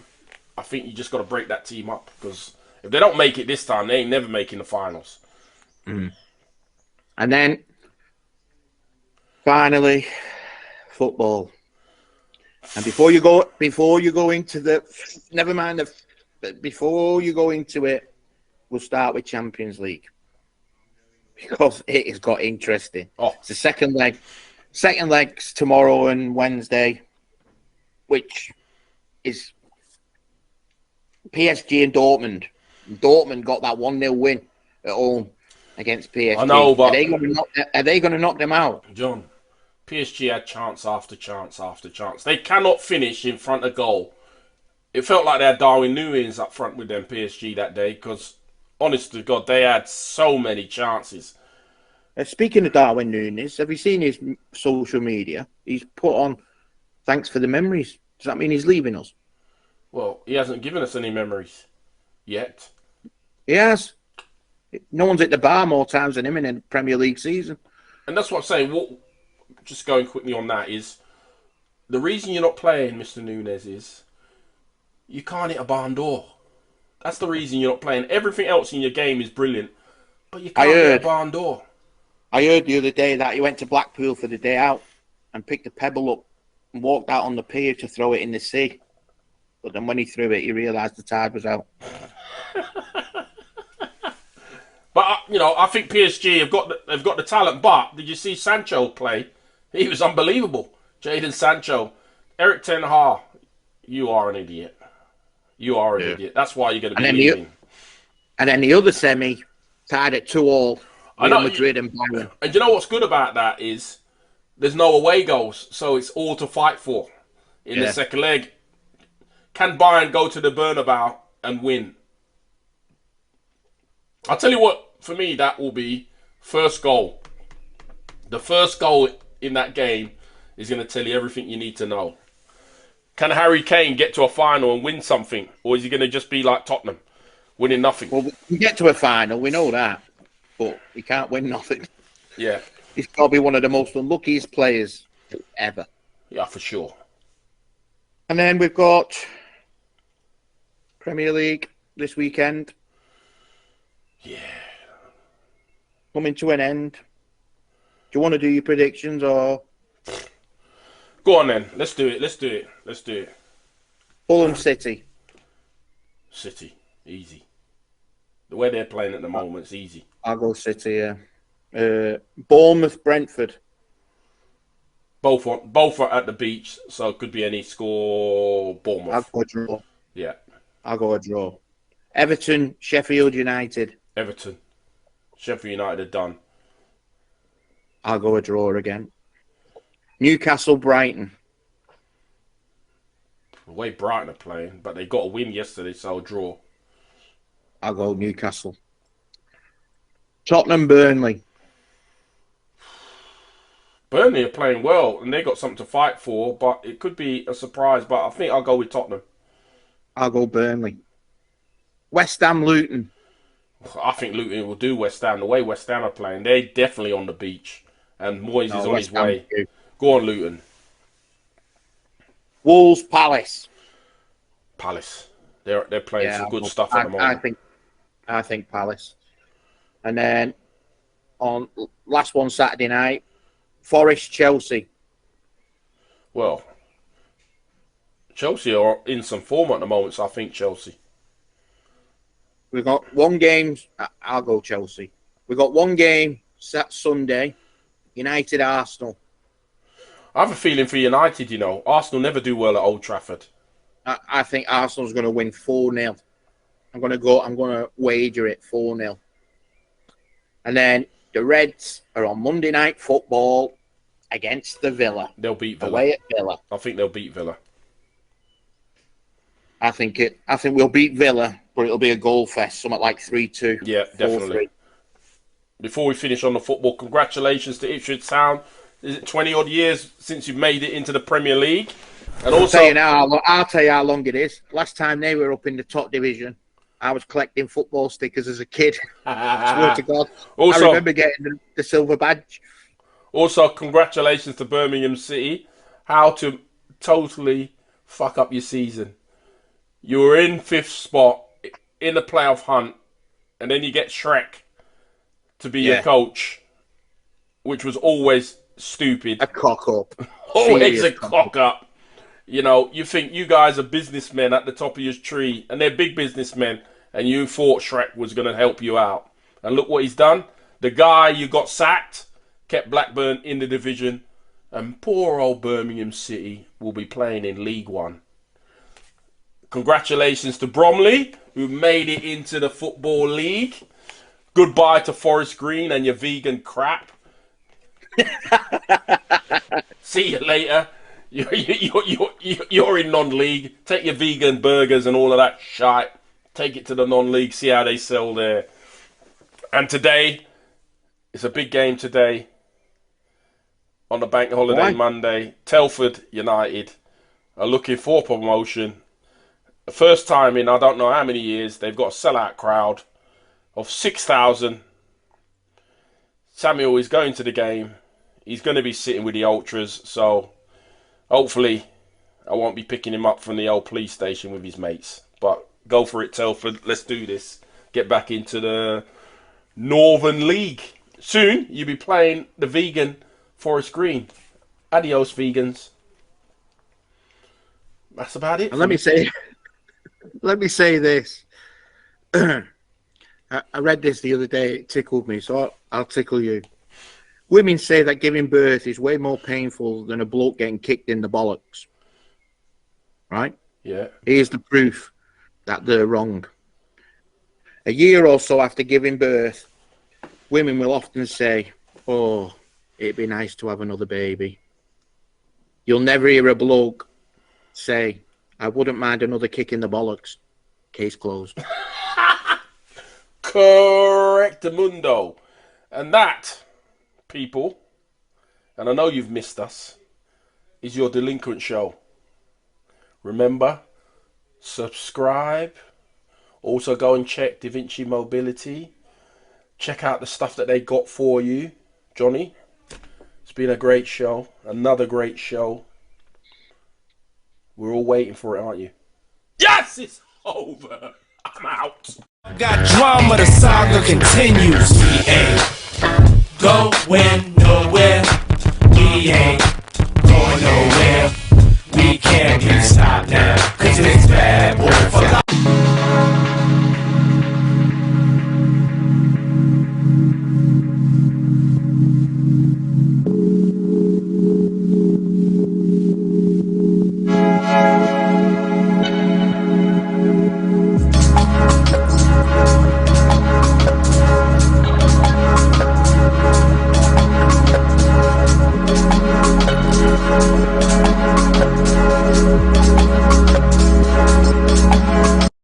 I think you just got to break that team up because if they don't make it this time, they ain't never making the finals. Mm. And then finally, football. And before you go into before you go into it, we'll start with Champions League because it has got interesting. Oh, it's the second leg. Second leg's tomorrow and Wednesday, which is PSG and Dortmund. Dortmund got that 1-0 win at home against PSG. I know, but are they going to knock them out? John, PSG had chance after chance after chance. They cannot finish in front of goal. It felt like they had Darwin Núñez up front with them, PSG, that day, because, honest to God, they had so many chances. Speaking of Darwin Núñez, have you seen his social media? He's put on, thanks for the memories. Does that mean he's leaving us? Well, he hasn't given us any memories yet. He has. No one's at the bar more times than him in a Premier League season. And that's what I'm saying. Just going quickly on that is, the reason you're not playing Mr. Núñez is you can't hit a barn door. That's the reason you're not playing. Everything else in your game is brilliant, but you can't hit a barn door. I heard the other day that he went to Blackpool for the day out and picked a pebble up and walked out on the pier to throw it in the sea. But then when he threw it, he realised the tide was out. But I think PSG have got the talent. But did you see Sancho play? He was unbelievable. Jadon Sancho, Eric Ten Hag, you are an idiot. You are an idiot. That's why you're going to be leaving. And then the other semi tied at 2-2. Real Madrid and Bayern. And you know what's good about that is there's no away goals, so it's all to fight for in the second leg. Can Bayern go to the Bernabeu and win? I'll tell you what, for me, that will be first goal. The first goal in that game is going to tell you everything you need to know. Can Harry Kane get to a final and win something? Or is he going to just be like Tottenham, winning nothing? Well, we get to a final, we know that. But he can't win nothing. Yeah. He's probably one of the most unluckiest players ever. Yeah, for sure. And then we've got Premier League this weekend. Yeah. Coming to an end. Do you want to do your predictions or? Go on then. Let's do it. Fulham City. City. Easy. The way they're playing at the moment is easy. I'll go City, yeah. Bournemouth, Brentford. Both are at the beach, so it could be any score. Bournemouth. I'll go a draw. Yeah. I'll go a draw. Everton, Sheffield United. Everton. Sheffield United are done. I'll go a draw again. Newcastle, Brighton. The way Brighton are playing, but they got a win yesterday, so I'll draw. I'll go Newcastle. Tottenham, Burnley. Burnley are playing well, and they got something to fight for, but it could be a surprise, but I think I'll go with Tottenham. I'll go Burnley. West Ham, Luton. I think Luton will do West Ham. The way West Ham are playing, they're definitely on the beach, and Moyes is on his way. Go on, Luton. Wolves, Palace. Palace. They're playing some good stuff at the moment. I think Palace. And then on last one Saturday night, Forest, Chelsea. Well, Chelsea are in some form at the moment, so I think Chelsea. We've got one game. I'll go Chelsea. We've got one game Sunday. United, Arsenal. I have a feeling for United, Arsenal never do well at Old Trafford. I think Arsenal's going to win 4-0. I'm going to wager it 4-0. And then the Reds are on Monday Night Football against the Villa. They'll beat Villa. Away at Villa. I think they'll beat Villa. I think we'll beat Villa, but it'll be a goal fest, something like 3-2. Yeah, definitely. 4-3. Before we finish on the football, congratulations to Ipswich Town. Is it 20-odd years since you've made it into the Premier League? And also, I'll tell you how long it is. Last time they were up in the top division, I was collecting football stickers as a kid. Swear to God. Also, I remember getting the silver badge. Also, congratulations to Birmingham City. How to totally fuck up your season. You were in 5th spot in the playoff hunt, and then you get Shrek to be your coach, which was always stupid. A cock up. Always a cock up. You think you guys are businessmen at the top of your tree, and they're big businessmen, and you thought Shrek was going to help you out. And look what he's done. The guy you got sacked kept Blackburn in the division, and poor old Birmingham City will be playing in League One. Congratulations to Bromley, who made it into the Football League. Goodbye to Forest Green and your vegan crap. See you later. You're in non-league. Take your vegan burgers and all of that shite. Take it to the non-league. See how they sell there. And today, it's a big game today. On the bank holiday Monday, Telford United are looking for promotion. The first time in I don't know how many years, they've got a sellout crowd of 6,000. Samuel is going to the game. He's going to be sitting with the ultras, so hopefully I won't be picking him up from the old police station with his mates. But go for it, Telford. Let's do this. Get back into the Northern League. soon you'll be playing the vegan Forest Green. Adios, vegans. That's about it. And let me say this. I read this the other day. It tickled me, so I'll tickle you. Women say that giving birth is way more painful than a bloke getting kicked in the bollocks. Right? Yeah. Here's the proof that they're wrong. A year or so after giving birth, women will often say, "Oh, it'd be nice to have another baby." You'll never hear a bloke say, "I wouldn't mind another kick in the bollocks." Case closed. Correctamundo. And that, people, and I know you've missed us, is your Delinquent Show. Remember, subscribe. Also go and check Da Vinci Mobility. Check out the stuff that they got for you. Johnny, it's been a great show. Another great show. We're all waiting for it, aren't you? Yes, it's over. I'm out. Got drama, the saga continues. We ain't going nowhere. We ain't going nowhere. We can't be stopped now, 'cause it's bad boy for life.